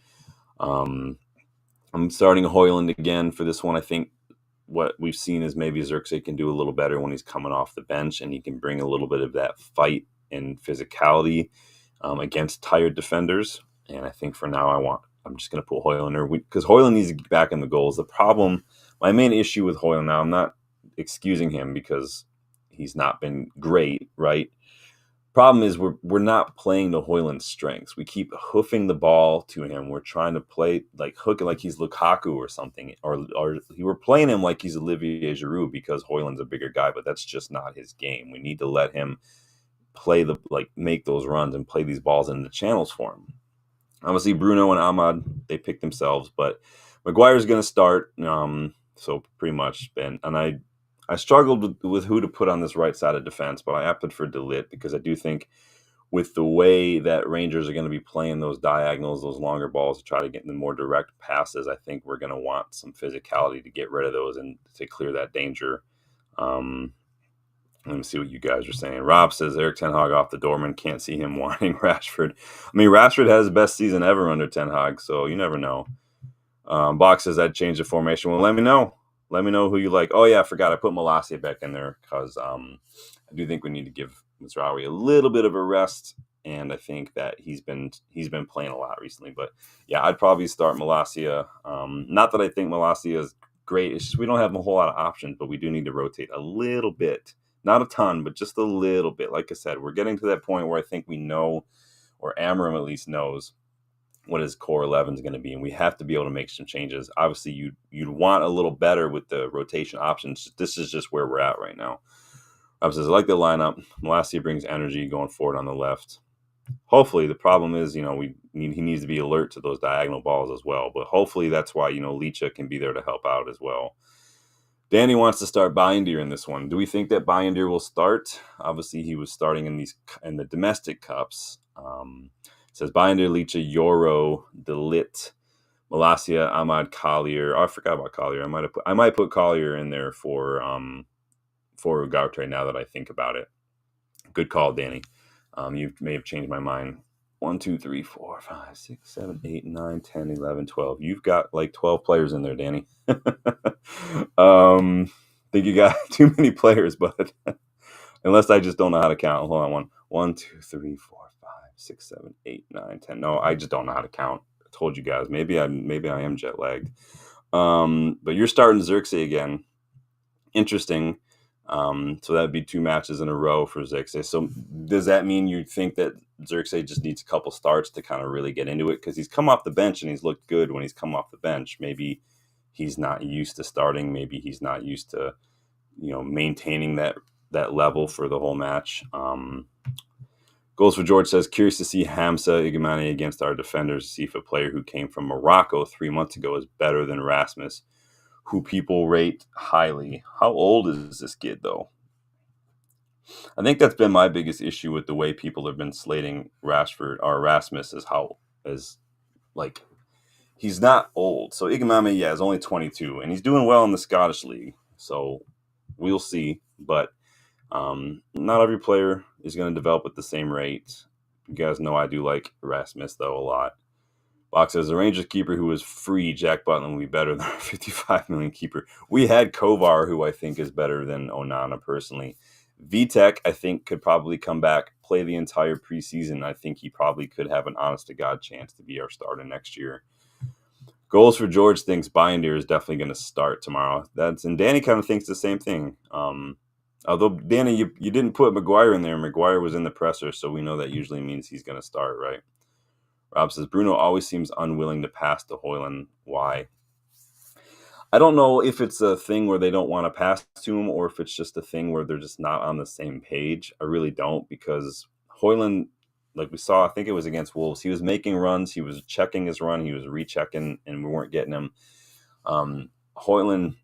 I'm starting Højlund again for this one. I think what we've seen is maybe Xerxes can do a little better when he's coming off the bench, and he can bring a little bit of that fight and physicality against tired defenders. And I think for now I'm just going to put Højlund there, because Højlund needs to get back in the goals. The problem, my main issue with Højlund now, I'm not excusing him because he's not been great, right? Problem is we're not playing to Højlund's strengths. We keep hoofing the ball to him. We're trying to play hook it like he's Lukaku or something, or we're playing him like he's Olivier Giroud because Højlund's a bigger guy, but that's just not his game. We need to let him play make those runs and play these balls in the channels for him. Obviously, Bruno and Ahmad, they picked themselves, but Maguire's going to start. So pretty much, and I struggled with who to put on this right side of defense, but I opted for De Ligt, because I do think with the way that Rangers are going to be playing those diagonals, those longer balls to try to get the more direct passes, I think we're going to want some physicality to get rid of those and to clear that danger. Let me see what you guys are saying. Rob says Erik Ten Hag off the doorman. Can't see him wanting Rashford. I mean, Rashford has his best season ever under Ten Hag, so you never know. Box says I'd change the formation. Well, let me know. Let me know who you like. Oh, yeah, I forgot. I put Malacia back in there because I do think we need to give Mazraoui a little bit of a rest, and I think that he's been playing a lot recently. But, yeah, I'd probably start Malacia. Not that I think Malacia is great. It's just we don't have a whole lot of options, but we do need to rotate a little bit. Not a ton, but just a little bit. Like I said, we're getting to that point where I think we know, or Amorim at least knows, what his core 11 is going to be, and we have to be able to make some changes. Obviously, you'd want a little better with the rotation options. This is just where we're at right now. Obviously, I like the lineup. Malacia brings energy going forward on the left. Hopefully, the problem is, he needs to be alert to those diagonal balls as well. But hopefully, that's why, Licha can be there to help out as well. Danny wants to start Bayindir in this one. Do we think that Bayindir will start? Obviously, he was starting in the domestic cups. Says Bayindir, Licha, Euro, De Ligt, Malacia, Ahmad, Collier. Oh, I forgot about Collier. I might put Collier in there for Ugarte now that I think about it. Good call, Danny. You may have changed my mind. 1, 2, 3, 4, 5, 6, 7, 8, 9, 10, 11, 12. You've got like 12 players in there, Danny. Think you got too many players, but unless I just don't know how to count. Hold on. 1, 2, 3, 4, 5, 6, 7, 8, 9, 10. No, I just don't know how to count. I told you guys. Maybe I am jet lagged. But you're starting Xerxes again. Interesting. So that'd be 2 matches in a row for Xerxes. So does that mean you think that Xerxes just needs a couple starts to kind of really get into it? Because he's come off the bench and he's looked good when he's come off the bench. Maybe he's not used to starting. Maybe he's not used to, maintaining that level for the whole match. Goals for George says, curious to see Hamza Igamani against our defenders, see if a player who came from Morocco 3 months ago is better than Rasmus, who people rate highly. How old is this kid, though? I think that's been my biggest issue with the way people have been slating Rashford or Rasmus is like he's not old. So Igamami, is only 22, and he's doing well in the Scottish League. So we'll see. But not every player is going to develop at the same rate. You guys know I do like Rasmus, though, a lot. Box says, the Rangers keeper who is free, Jack Butland, will be better than our 55 million keeper. We had Kovar, who I think is better than Onana, personally. Vitek, I think, could probably come back, play the entire preseason. I think he probably could have an honest-to-God chance to be our starter next year. Goals for George thinks Binder is definitely going to start tomorrow. And Danny kind of thinks the same thing. Although, Danny, you didn't put Maguire in there. Maguire was in the presser, so we know that usually means he's going to start, right? Rob says, Bruno always seems unwilling to pass to Højlund. Why? I don't know if it's a thing where they don't want to pass to him or if it's just a thing where they're just not on the same page. I really don't, because Højlund, like we saw, I think it was against Wolves, he was making runs, he was checking his run, he was rechecking, and we weren't getting him. Højlund,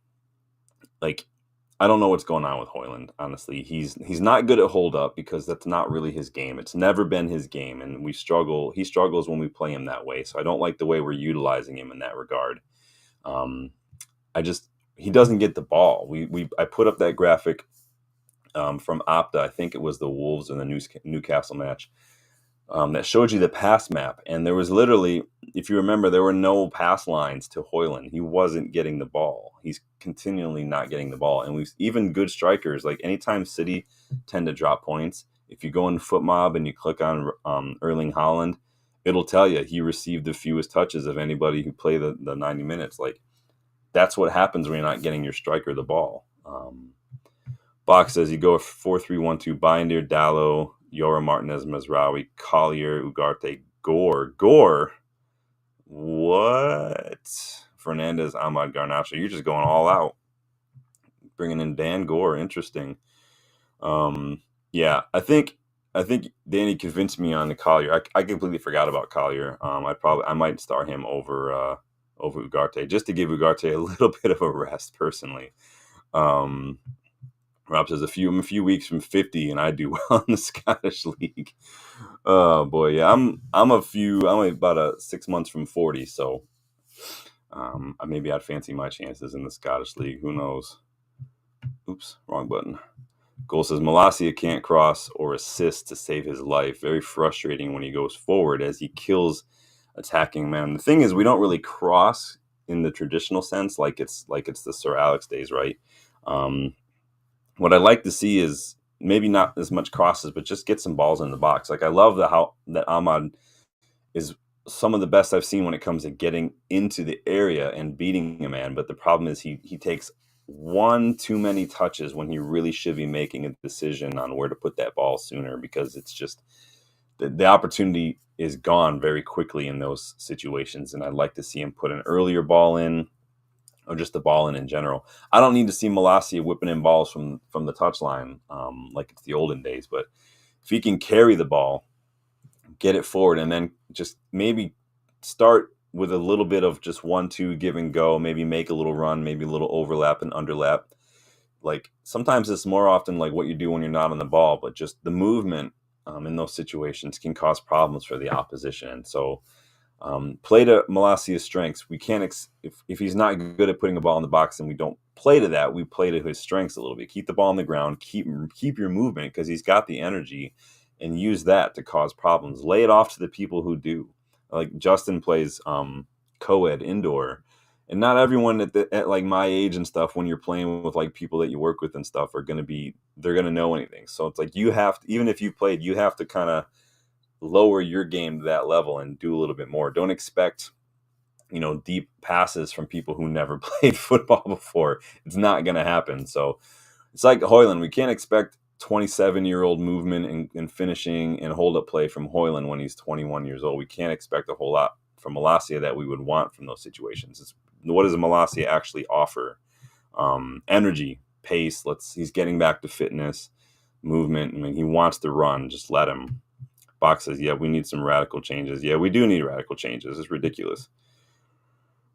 I don't know what's going on with Højlund, honestly. He's not good at hold up because that's not really his game. It's never been his game, and he struggles when we play him that way. So I don't like the way we're utilizing him in that regard. He doesn't get the ball. I put up that graphic from Opta, I think it was the Wolves and the Newcastle match, that showed you the pass map. And there was literally, if you remember, there were no pass lines to Højlund. He wasn't getting the ball. He's continually not getting the ball. And even good strikers, like anytime City tend to drop points, if you go in Foot Mob and you click on Erling Haaland, it'll tell you he received the fewest touches of anybody who played the 90 minutes. That's what happens when you're not getting your striker the ball. Box says you go 4-3-1-2, Binder, Dallo, Yora, Martinez, Mazraoui, Collier, Ugarte, Gore. What? Fernandez, Ahmad, Garnacho. You're just going all out. Bringing in Dan Gore. Interesting. I think Danny convinced me on the Collier. I completely forgot about Collier. I might start him over Ugarte, just to give Ugarte a little bit of a rest, personally. Rob says I'm a few weeks from 50, and I do well in the Scottish League. Oh boy, yeah, I'm about 6 months from 40, so maybe I'd fancy my chances in the Scottish League. Who knows? Oops, wrong button. Goal says Malacia can't cross or assist to save his life. Very frustrating when he goes forward as he kills attacking men. The thing is, we don't really cross in the traditional sense, like it's the Sir Alex days, right? What I'd like to see is maybe not as much crosses, but just get some balls in the box. I love that Ahmad is some of the best I've seen when it comes to getting into the area and beating a man. But the problem is he takes one too many touches when he really should be making a decision on where to put that ball sooner, because it's just the opportunity is gone very quickly in those situations. And I'd like to see him put an earlier ball in, or just the ball in general. I don't need to see Malacia whipping in balls from the touchline like it's the olden days. But if he can carry the ball, get it forward, and then just maybe start with a little bit of just 1-2 give and go, maybe make a little run, maybe a little overlap and underlap. Sometimes it's more often like what you do when you're not on the ball, but just the movement in those situations can cause problems for the opposition. And so play to Malacia's strengths. We can't if he's not good at putting a ball in the box, and we don't play to that, we play to his strengths a little bit. Keep the ball on the ground, keep your movement, because he's got the energy, and use that to cause problems. Lay it off to the people who do. Like Justin plays co-ed indoor, and not everyone at like my age and stuff, when you're playing with like people that you work with and stuff, they're gonna know anything. So it's like you have to, even if you've played, you have to kind of lower your game to that level and do a little bit more. Don't expect, deep passes from people who never played football before. It's not going to happen. So it's like Højlund. We can't expect 27-year-old movement and finishing and hold up play from Højlund when he's 21 years old. We can't expect a whole lot from Malacia that we would want from those situations. What does Malacia actually offer? Energy, pace. He's getting back to fitness, movement. I mean, he wants to run. Just let him. Box says, yeah, we need some radical changes. Yeah, we do need radical changes. It's ridiculous.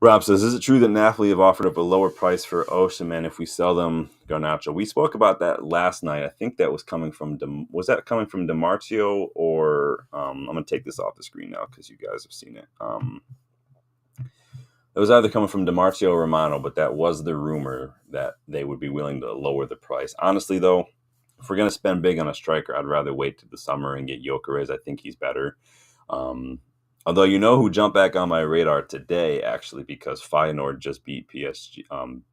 Rob says, is it true that Napoli have offered up a lower price for Osimhen if we sell them Garnacho? We spoke about that last night. I think that was coming from DiMarzio or I'm going to take this off the screen now because you guys have seen it. It was either coming from DiMarzio or Romano, but that was the rumor that they would be willing to lower the price. Honestly, though, if we're going to spend big on a striker, I'd rather wait to the summer and get Gyökeres. I think he's better. Although you know who jumped back on my radar today, actually, because Feyenoord just beat PSG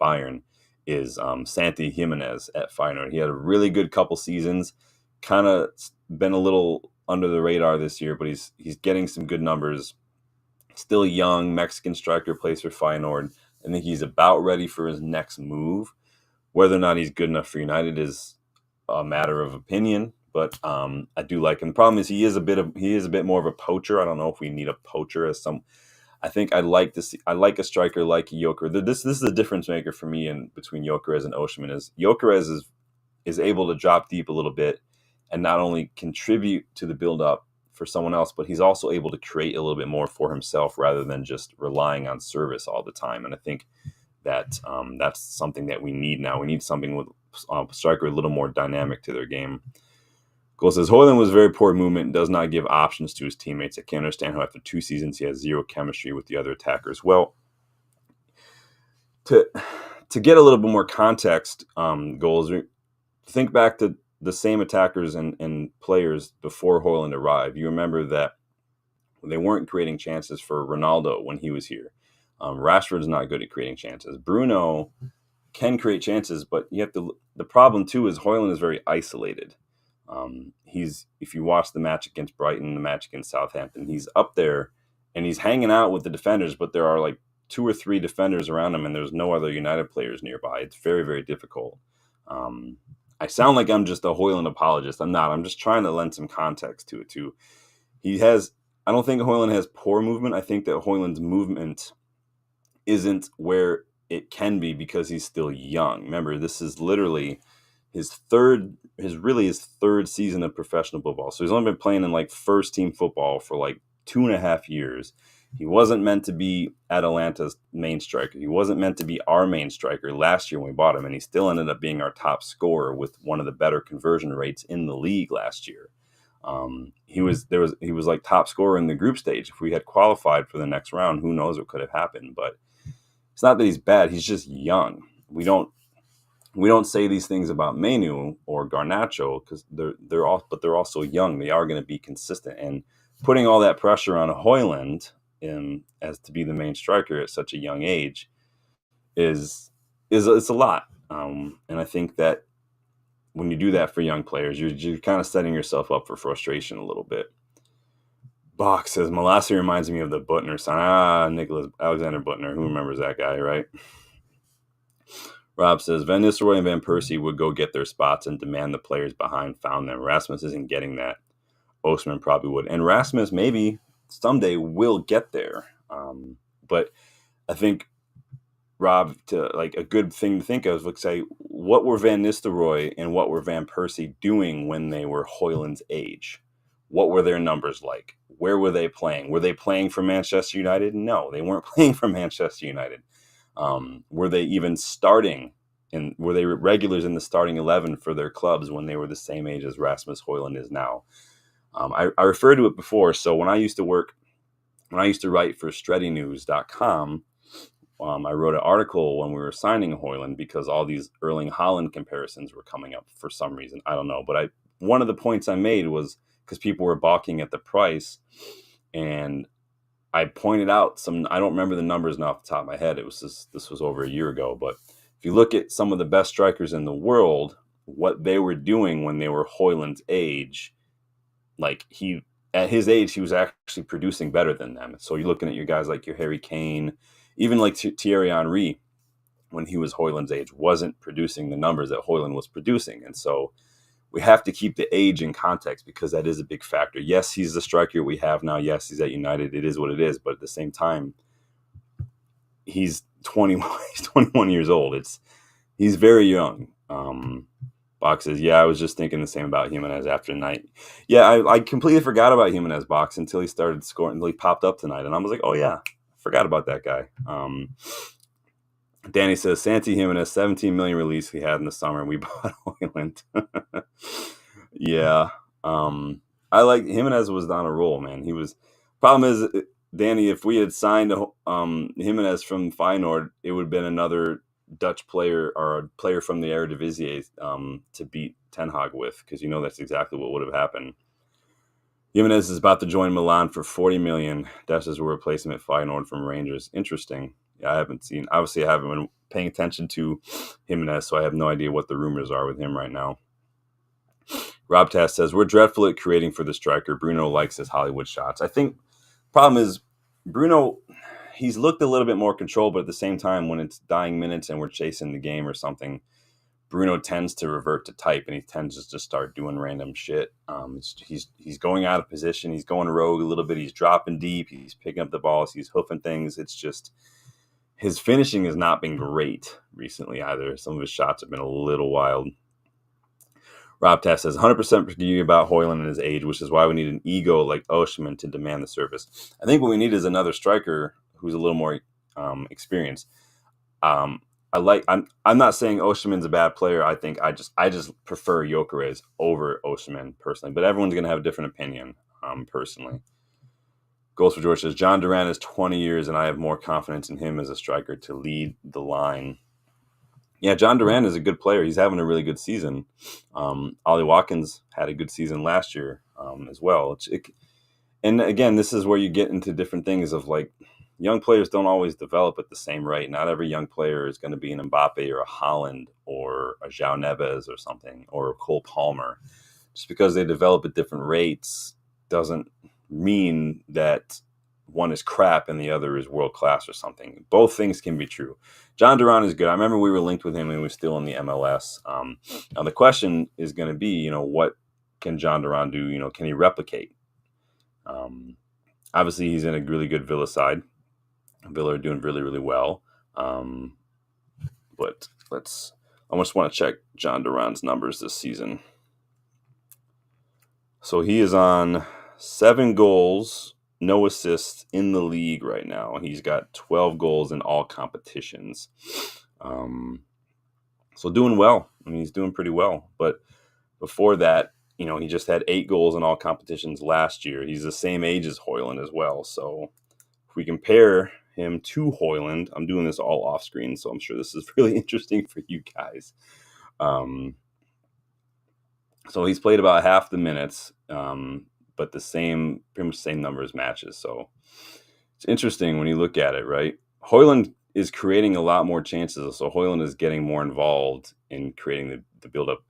Bayern, is Santi Jimenez at Feyenoord. He had a really good couple seasons, kind of been a little under the radar this year, but he's getting some good numbers. Still young, Mexican striker, plays for Feyenoord. I think he's about ready for his next move. Whether or not he's good enough for United is a matter of opinion. But I do like him. The problem is he is a bit more of a poacher. I don't know if we need a poacher as some. I think I like a striker like Gyökeres. This is a difference maker for me in between Gyökeres and Osimhen. Is Gyökeres is able to drop deep a little bit and not only contribute to the build up for someone else, but he's also able to create a little bit more for himself rather than just relying on service all the time. And I think that that's something that we need now. We need something with a striker a little more dynamic to their game. Goal says, Højlund was very poor movement and does not give options to his teammates. I can't understand how after 2 seasons he has zero chemistry with the other attackers. Well, to get a little bit more context, goals, think back to the same attackers and players before Højlund arrived. You remember that they weren't creating chances for Ronaldo when he was here. Rashford's not good at creating chances. Bruno can create chances, but the problem too is Højlund is very isolated. If you watch the match against Brighton, the match against Southampton, he's up there and he's hanging out with the defenders, but there are like 2 or 3 defenders around him and there's no other United players nearby. It's very, very difficult. I sound like I'm just a Højlund apologist. I'm not. I'm just trying to lend some context to it too. I don't think Højlund has poor movement. I think that Højlund's movement isn't where it can be because he's still young. Remember, this is literally his third season of professional football. So he's only been playing in like first team football for like 2.5 years. He wasn't meant to be Atalanta's main striker. He wasn't meant to be our main striker last year when we bought him, and he still ended up being our top scorer with one of the better conversion rates in the league last year. He was like top scorer in the group stage. If we had qualified for the next round, who knows what could have happened? But it's not that he's bad. He's just young. We don't say these things about Menu or Garnacho because they're also young. They are going to be consistent, and putting all that pressure on Højlund as to be the main striker at such a young age is a lot. And I think that when you do that for young players, you're kind of setting yourself up for frustration a little bit. Bach says, Malassi reminds me of the Butner son. Nicholas Alexander Butner. Who remembers that guy, right? Rob says, Van Nistelrooy and Van Persie would go get their spots and demand the players behind found them. Rasmus isn't getting that. Osimhen probably would. And Rasmus maybe someday will get there. But I think, Rob, a good thing to think of, say, what were Van Nistelrooy and what were Van Persie doing when they were Højlund's age? What were their numbers like? Where were they playing? Were they playing for Manchester United? No, they weren't playing for Manchester United. Were they even starting? And were they regulars in the starting 11 for their clubs when they were the same age as Rasmus Højlund is now? I referred to it before. So when I used to write for StreadyNews.com, I wrote an article when we were signing Højlund because all these Erling Haaland comparisons were coming up for some reason. I don't know. But one of the points I made was because people were balking at the price, and I pointed out I don't remember the numbers now off the top of my head. This was over a year ago. But if you look at some of the best strikers in the world, what they were doing when they were Højlund's age, at his age, he was actually producing better than them. So you're looking at your guys like your Harry Kane, even like Thierry Henry, when he was Højlund's age, wasn't producing the numbers that Højlund was producing. And so we have to keep the age in context because that is a big factor. Yes, he's the striker we have now. Yes, he's at United. It is what it is. But at the same time, he's 21 years old. He's very young. Box says, yeah, I was just thinking the same about Jimenez after tonight. Yeah, I completely forgot about Jimenez, Box, until he started scoring, until he popped up tonight. And I was like, oh, yeah, forgot about that guy. Danny says, Santi Jimenez, 17 million release he had in the summer, and we bought Hoyland. Yeah. I like Jimenez was on a roll, man. He was. Problem is, Danny, if we had signed Jimenez from Feyenoord, it would have been another Dutch player or a player from the Eredivisie to beat Ten Hag with, because that's exactly what would have happened. Jimenez is about to join Milan for 40 million. That's as a replacement Feyenoord from Rangers. Interesting. Yeah, I haven't been paying attention to Jimenez, so I have no idea what the rumors are with him right now. Rob Tass says, we're dreadful at creating for the striker. Bruno likes his Hollywood shots. I think problem is Bruno, he's looked a little bit more controlled, but at the same time, when it's dying minutes and we're chasing the game or something, Bruno tends to revert to type, and he tends to just start doing random shit. He's going out of position. He's going rogue a little bit. He's dropping deep. He's picking up the balls. He's hoofing things. It's just his finishing has not been great recently either. Some of his shots have been a little wild. Rob Tass says 100% agree about Hoyland and his age, which is why we need an ego like Osimhen to demand the service. I think what we need is another striker who's a little more experienced. I'm not saying Osimhen's a bad player. I think I just prefer Gyökeres over Osimhen personally, but everyone's gonna have a different opinion. Personally, Goals for George says John Duran is 20 years, and I have more confidence in him as a striker to lead the line. Yeah, John Duran is a good player. He's having a really good season. Ollie Watkins had a good season last year as well. And again, this is where you get into different things of like young players don't always develop at the same rate. Not every young player is going to be an Mbappe or a Haaland or a João Neves or something or a Cole Palmer. Just because they develop at different rates doesn't mean that one is crap and the other is world class or something. Both things can be true. John Duran is good. I remember we were linked with him and he was still in the MLS. Now the question is going to be, what can John Duran do? Can he replicate? Obviously, he's in a really good Villa side. Villa are doing really, really well. But I just want to check John Duran's numbers this season. So he is on 7 goals, no assists in the league right now. He's got 12 goals in all competitions. So doing well. I mean, he's doing pretty well. But before that, he just had 8 goals in all competitions last year. He's the same age as Hoyland as well. So if we compare him to Hoyland, I'm doing this all off screen, so I'm sure this is really interesting for you guys. So he's played about half the minutes, but pretty much same number as matches. So it's interesting when you look at it, right? Hoyland is creating a lot more chances, so Hoyland is getting more involved in creating the build-up.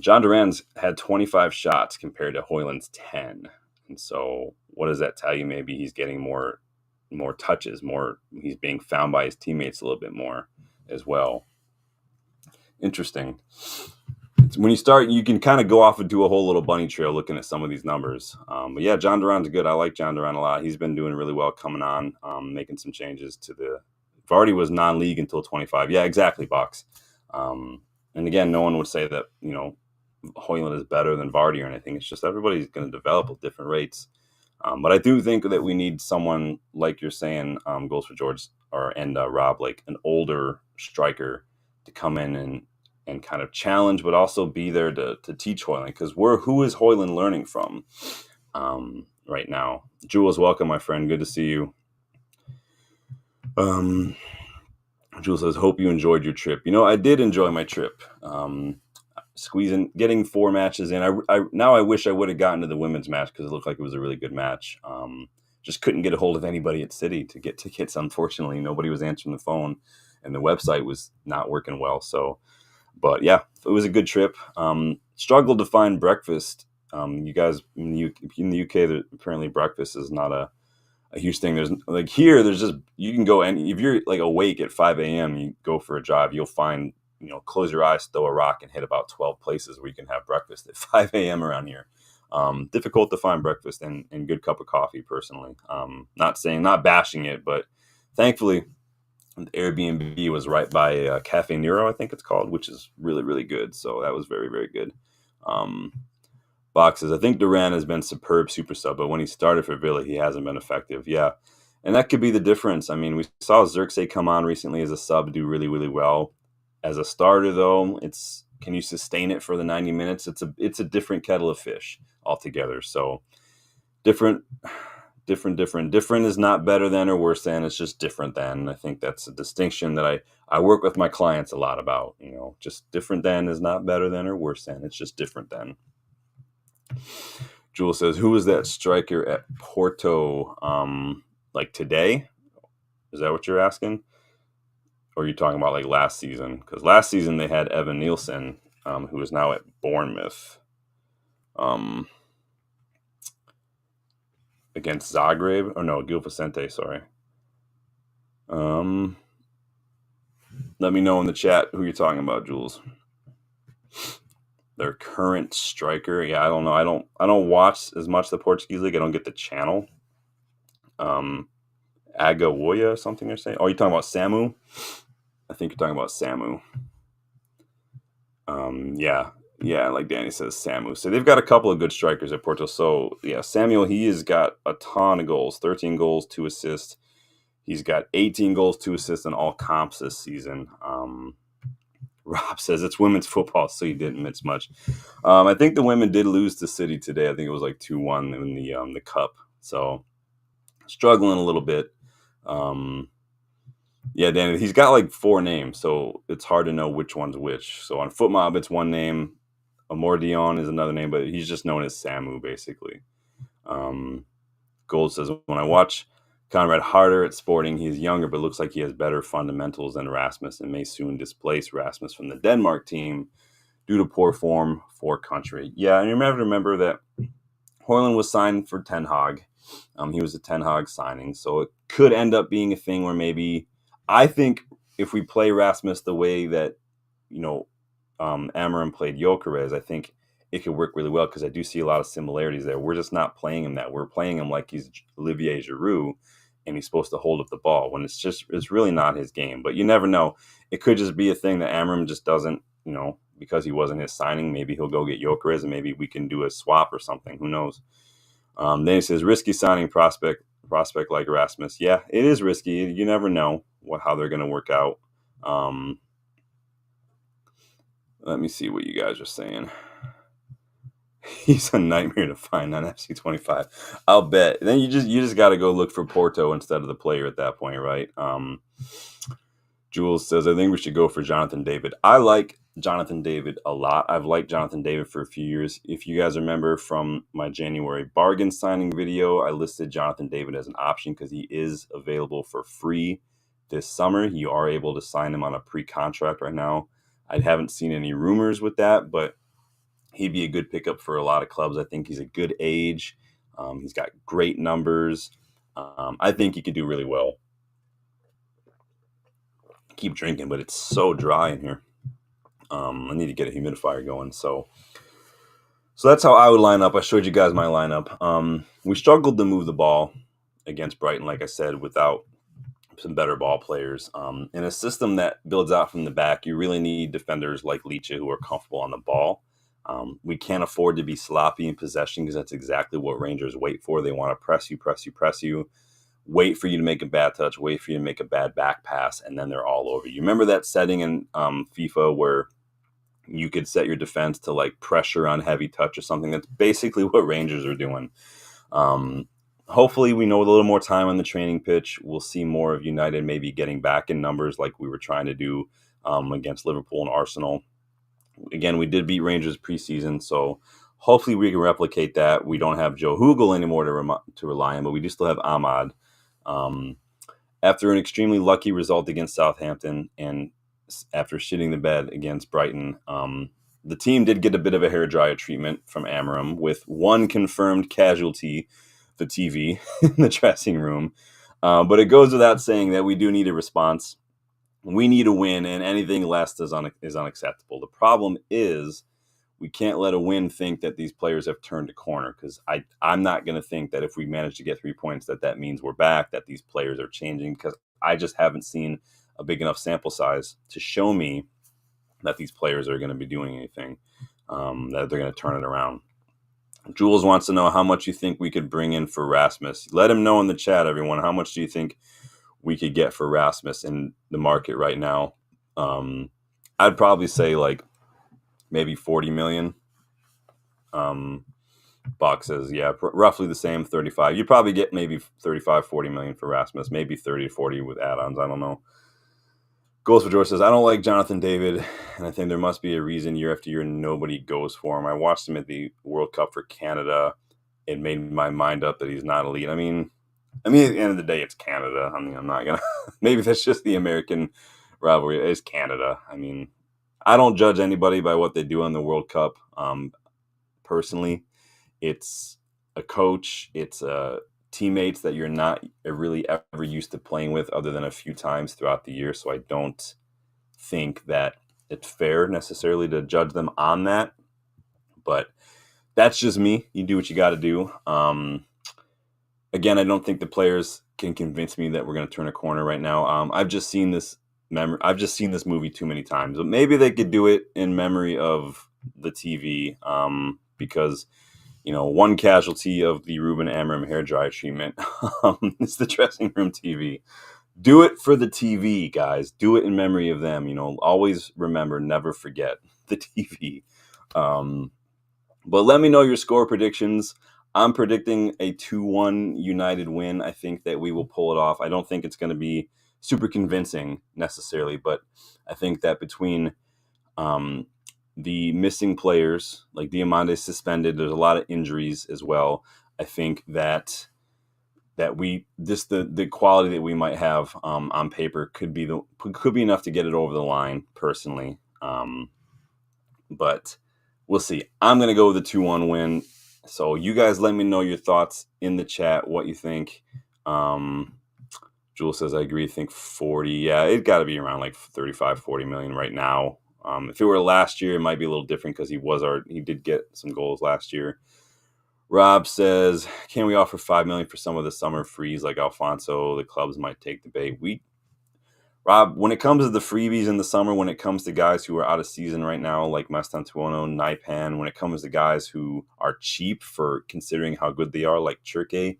John Duran's had 25 shots compared to Hoyland's 10. And so what does that tell you? Maybe he's getting more touches, he's being found by his teammates a little bit more as well. Interesting. When you start, you can kind of go off and do a whole little bunny trail looking at some of these numbers. But yeah, John Duran's good. I like John Duran a lot. He's been doing really well coming on, making some changes to Vardy was non-league until 25. Yeah, exactly, Box. And again, no one would say that, Hoyland is better than Vardy or anything. It's just everybody's going to develop at different rates. But I do think that we need someone, like you're saying, Goals for George and Rob, like an older striker to come in and kind of challenge, but also be there to teach Hoyland. Because who is Hoyland learning from right now? Jules, welcome, my friend. Good to see you. Jules says, hope you enjoyed your trip. I did enjoy my trip. Getting 4 matches in. I wish I would have gotten to the women's match because it looked like it was a really good match. Just couldn't get a hold of anybody at City to get tickets. Unfortunately, nobody was answering the phone, and the website was not working well. So, but yeah, it was a good trip. Struggled to find breakfast. You guys in the UK, apparently breakfast is not a huge thing. There's like here, there's just you can go, and if you're like awake at 5 a.m., you go for a drive, you'll find. Close your eyes, throw a rock, and hit about 12 places where you can have breakfast at 5 a.m. around here. Difficult to find breakfast and good cup of coffee, personally. Not bashing it, but thankfully, The Airbnb was right by Cafe Nero, I think it's called, which is really, really good. So that was very, very good. Um, Boxes. I think Duran has been superb super sub, but when he started for Villa, he hasn't been effective. Yeah. And that could be the difference. I mean, we saw Xerxes come on recently as a sub, do really, really well. As a starter, though, it's can you sustain it for the 90 minutes? It's a different kettle of fish altogether. So different, different is not better than or worse than. It's just different than. I think that's a distinction that I work with my clients a lot about. Just different than is not better than or worse than. It's just different than. Jules says, who was that striker at Porto like today? Is that what you're asking? Or are you talking about like last season? Because last season they had Evan Nielsen, who is now at Bournemouth against Zagreb. Oh, no, Gil Vicente, sorry. Let me know in the chat who you're talking about, Jules. Their current striker. Yeah, I don't know. I don't watch as much the Portuguese league. I don't get the channel. Agawoya or something you're saying? Oh, you're talking about Samu? I think you're talking about Samu. Yeah, like Danny says, Samu. So they've got a couple of good strikers at Porto. So yeah, Samuel, he has got a ton of goals, 13 goals, 2 assists. He's got 18 goals, 2 assists in all comps this season. Rob says it's women's football, so you didn't miss much. I think the women did lose to City today. I think it was like 2-1 in the cup. So struggling a little bit. Yeah, Danny, he's got like 4 names, so it's hard to know which one's which. So on FootMob, it's one name. Amordion is another name, but he's just known as Samu, basically. Gold says, when I watch Conrad Harder at Sporting, he's younger, but looks like he has better fundamentals than Rasmus and may soon displace Rasmus from the Denmark team due to poor form for country. Yeah, and you remember that Højlund was signed for Ten Hag. He was a Ten Hag signing, so it could end up being a thing where maybe I think if we play Rasmus the way that Amorim played Gyökeres, I think it could work really well because I do see a lot of similarities there. We're just not playing him that. We're playing him like he's Olivier Giroud and he's supposed to hold up the ball when it's really not his game. But you never know. It could just be a thing that Amorim just doesn't, because he wasn't his signing. Maybe he'll go get Gyökeres and maybe we can do a swap or something. Who knows? Then he says, risky signing prospect like Rasmus. Yeah, it is risky. You never know how they're going to work out. Let me see what you guys are saying. He's a nightmare to find on FC25. I'll bet. Then you just got to go look for Porto instead of the player at that point, right? Jules says, I think we should go for Jonathan David. I like Jonathan David a lot. I've liked Jonathan David for a few years. If you guys remember from my January bargain signing video, I listed Jonathan David as an option because he is available for free this summer. You are able to sign him on a pre-contract right now. I haven't seen any rumors with that, but he'd be a good pickup for a lot of clubs. I think he's a good age. He's got great numbers. I think he could do really well. Keep drinking, but it's so dry in here. I need to get a humidifier going. So that's how I would line up. I showed you guys my lineup. We struggled to move the ball against Brighton, like I said, without some better ball players. In a system that builds out from the back, you really need defenders like Leach who are comfortable on the ball. We can't afford to be sloppy in possession because that's exactly what Rangers wait for. They want to press you, wait for you to make a bad touch, wait for you to make a bad back pass, and then they're all over you. Remember that setting in FIFA where you could set your defense to like pressure on heavy touch or something? That's basically what Rangers are doing. Hopefully we know with a little more time on the training pitch, we'll see more of United maybe getting back in numbers like we were trying to do against Liverpool and Arsenal. Again, we did beat Rangers preseason, so hopefully we can replicate that. We don't have Joe Hugel anymore to rely on, but we do still have Ahmad. After an extremely lucky result against Southampton and after shitting the bed against Brighton, the team did get a bit of a hairdryer treatment from Amorim with one confirmed casualty, the TV, in the dressing room. But it goes without saying that we do need a response. We need a win, and anything less is unacceptable. The problem is we can't let a win think that these players have turned a corner, because I'm not going to think that if we manage to get 3 points that means we're back, that these players are changing, because I just haven't seen a big enough sample size to show me that these players are going to be doing anything, that they're going to turn it around. Jules wants to know how much you think we could bring in for Rasmus. Let him know in the chat, everyone. How much do you think we could get for Rasmus in the market right now? I'd probably say like maybe 40 million. Bach says, yeah, roughly the same, 35. You'd probably get maybe 35, 40 million for Rasmus, maybe 30 to 40 with add-ons. I don't know. Goals for George says, I don't like Jonathan David, and I think there must be a reason year after year nobody goes for him. I watched him at the World Cup for Canada. It made my mind up that he's not elite. I mean, at the end of the day, it's Canada. I mean, I'm not going to – maybe that's just the American rivalry. It's Canada. I mean, I don't judge anybody by what they do on the World Cup. Personally, it's a coach. It's teammates that you're not really ever used to playing with other than a few times throughout the year. So I don't think that it's fair necessarily to judge them on that. But that's just me. You do what you got to do. Again, I don't think the players can convince me that we're going to turn a corner right now. I've just seen this movie too many times. But maybe they could do it in memory of the TV, because one casualty of the Ruben Amorim hairdryer treatment is the dressing room TV. Do it for the TV, guys. Do it in memory of them. Always remember, never forget the TV. But let me know your score predictions. I'm predicting a 2-1 United win. I think that we will pull it off. I don't think it's going to be super convincing necessarily, but I think that between the missing players, like Diamande suspended, there's a lot of injuries as well. I think that the quality that we might have on paper could be enough to get it over the line personally. But we'll see. I'm going to go with a 2-1 win. So you guys let me know your thoughts in the chat, what you think. Jules says, I agree. I think 40. Yeah, it got to be around like 35, 40 million right now. If it were last year, it might be a little different because he did get some goals last year. Rob says, can we offer 5 million for some of the summer frees like Alfonso? The clubs might take the bait. Rob, when it comes to the freebies in the summer, when it comes to guys who are out of season right now, like Mastantuono, Naipan, when it comes to guys who are cheap for considering how good they are, like Chirke,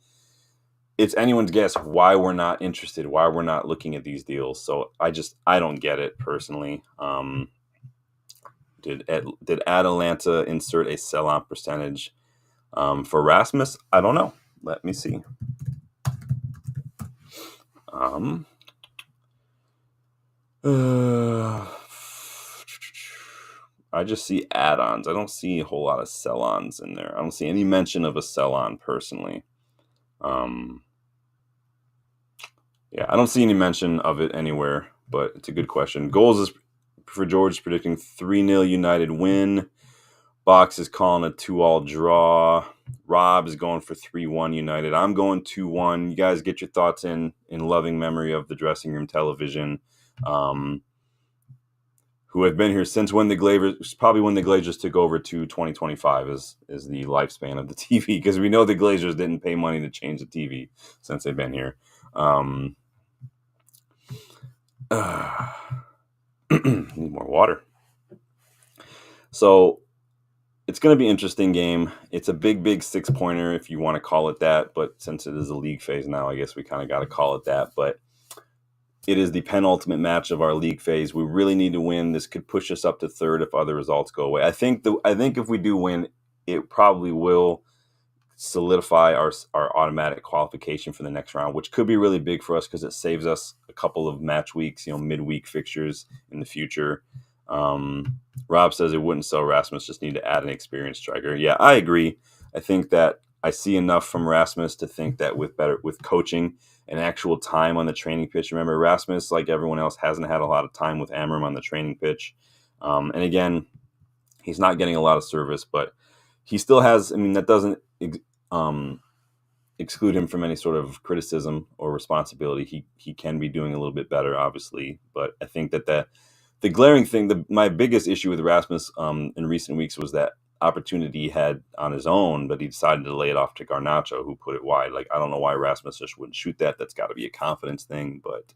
it's anyone's guess why we're not interested, why we're not looking at these deals. So I don't get it personally. Did Atalanta insert a sell-on percentage for Rasmus? I don't know. Let me see. I just see add-ons. I don't see a whole lot of sell-ons in there. I don't see any mention of a sell-on personally. Yeah, I don't see any mention of it anywhere, but it's a good question. Goals is for George predicting 3-0 United win. Box is calling a 2-2 draw. Rob is going for 3-1 United. I'm going 2-1. You guys get your thoughts in loving memory of the dressing room television, who have been here since when the Glazers took over to 2025 is the lifespan of the TV, because we know the Glazers didn't pay money to change the TV since they've been here. Need more water. So it's going to be an interesting game. It's a big 6-pointer if you want to call it that, but since it is a league phase now, I guess we kind of got to call it that. But it is the penultimate match of our league phase. We really need to win. This could push us up to third if other results go away. I think if we do win, it probably will solidify our automatic qualification for the next round, which could be really big for us because it saves us a couple of match weeks, midweek fixtures in the future. Rob says it wouldn't sell Rasmus, just need to add an experienced striker. Yeah, I agree. I think that I see enough from Rasmus to think that with coaching and actual time on the training pitch. Remember, Rasmus, like everyone else, hasn't had a lot of time with Amorim on the training pitch. And again, he's not getting a lot of service, but he still has, that doesn't exclude him from any sort of criticism or responsibility. He can be doing a little bit better, obviously, but I think that the glaring thing, my biggest issue with Rasmus in recent weeks was that opportunity he had on his own, but he decided to lay it off to Garnacho, who put it wide. Like, I don't know why Rasmus just wouldn't shoot that. That's got to be a confidence thing, but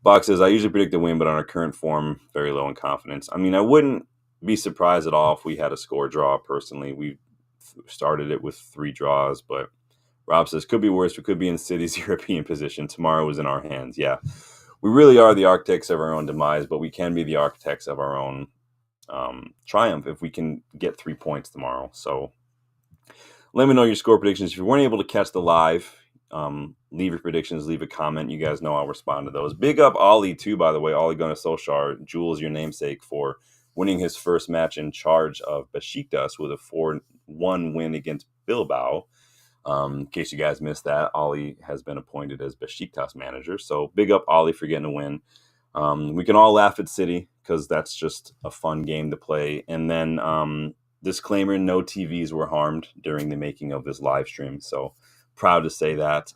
Box says, I usually predict a win, but on our current form, very low in confidence. I mean, I wouldn't be surprised at all if we had a score draw, personally. We started it with 3 draws, but Rob says, could be worse. We could be in City's European position. Tomorrow is in our hands. Yeah, we really are the architects of our own demise, but we can be the architects of our own triumph if we can get 3 points tomorrow. So let me know your score predictions. If you weren't able to catch the live, leave your predictions, leave a comment. You guys know I'll respond to those. Big up Ollie, too, by the way. Ollie Gunnar Solskjaer, Jules, your namesake, for winning his first match in charge of Besiktas with a 4-1 win against Bilbao. In case you guys missed that, Ollie has been appointed as Besiktas manager. So big up Ollie for getting a win. We can all laugh at City because that's just a fun game to play. And then disclaimer, no TVs were harmed during the making of this live stream. So proud to say that.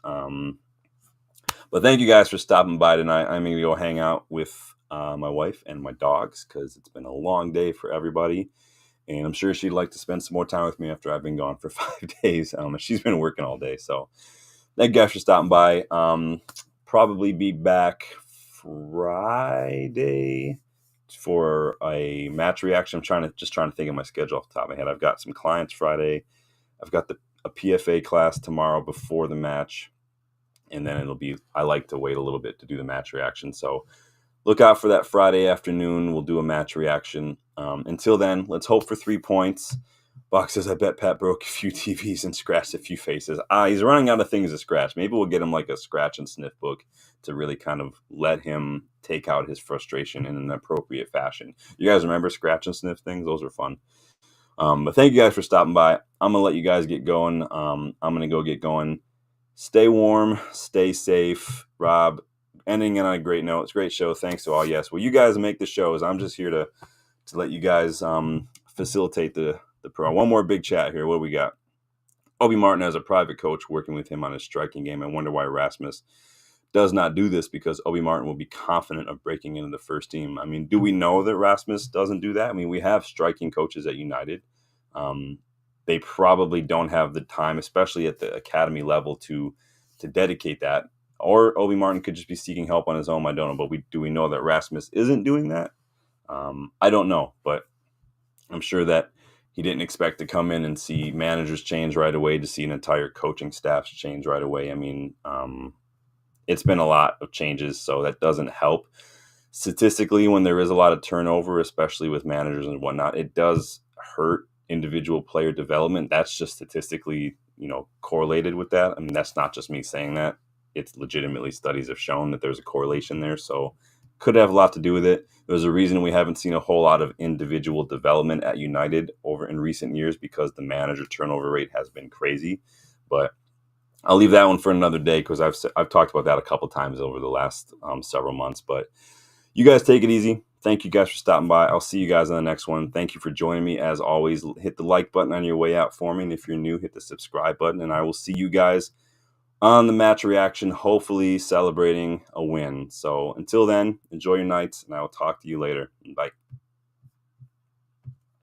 But thank you guys for stopping by tonight. I'm going to go hang out with my wife and my dogs because it's been a long day for everybody. And I'm sure she'd like to spend some more time with me after I've been gone for 5 days. She's been working all day. So thank you guys for stopping by. Probably be back Friday for a match reaction. I'm trying to think of my schedule off the top of my head. I've got some clients Friday. I've got a PFA class tomorrow before the match. And then I like to wait a little bit to do the match reaction. So look out for that Friday afternoon. We'll do a match reaction. Until then, let's hope for 3 points. Box says, I bet Pat broke a few TVs and scratched a few faces. He's running out of things to scratch. Maybe we'll get him like a scratch and sniff book to really kind of let him take out his frustration in an appropriate fashion. You guys remember scratch and sniff things? Those are fun. But thank you guys for stopping by. I'm going to let you guys get going. I'm going to go get going. Stay warm. Stay safe. Rob, ending on a great note. It's a great show. Thanks to all. Yes. Well, you guys make the shows. I'm just here to let you guys facilitate the pro. One more big chat here. What do we got? Obi Martin has a private coach working with him on his striking game. I wonder why Rasmus does not do this, because Obi Martin will be confident of breaking into the first team. I mean, do we know that Rasmus doesn't do that? I mean, we have striking coaches at United. They probably don't have the time, especially at the academy level, to dedicate that. Or Obi Martin could just be seeking help on his own. I don't know. But do we know that Rasmus isn't doing that? I don't know. But I'm sure that he didn't expect to come in and see managers change right away, to see an entire coaching staff change right away. I mean, it's been a lot of changes, so that doesn't help. Statistically, when there is a lot of turnover, especially with managers and whatnot, it does hurt individual player development. That's just statistically, correlated with that. I mean, that's not just me saying that. It's legitimately, studies have shown that there's a correlation there. So could have a lot to do with it. There's a reason we haven't seen a whole lot of individual development at United over in recent years, because the manager turnover rate has been crazy. But I'll leave that one for another day, because I've talked about that a couple times over the last several months. But you guys take it easy. Thank you guys for stopping by. I'll see you guys on the next one. Thank you for joining me. As always, hit the like button on your way out for me. And if you're new, hit the subscribe button. And I will see you guys on the match reaction, hopefully celebrating a win. So until then, enjoy your nights, and I will talk to you later. Bye.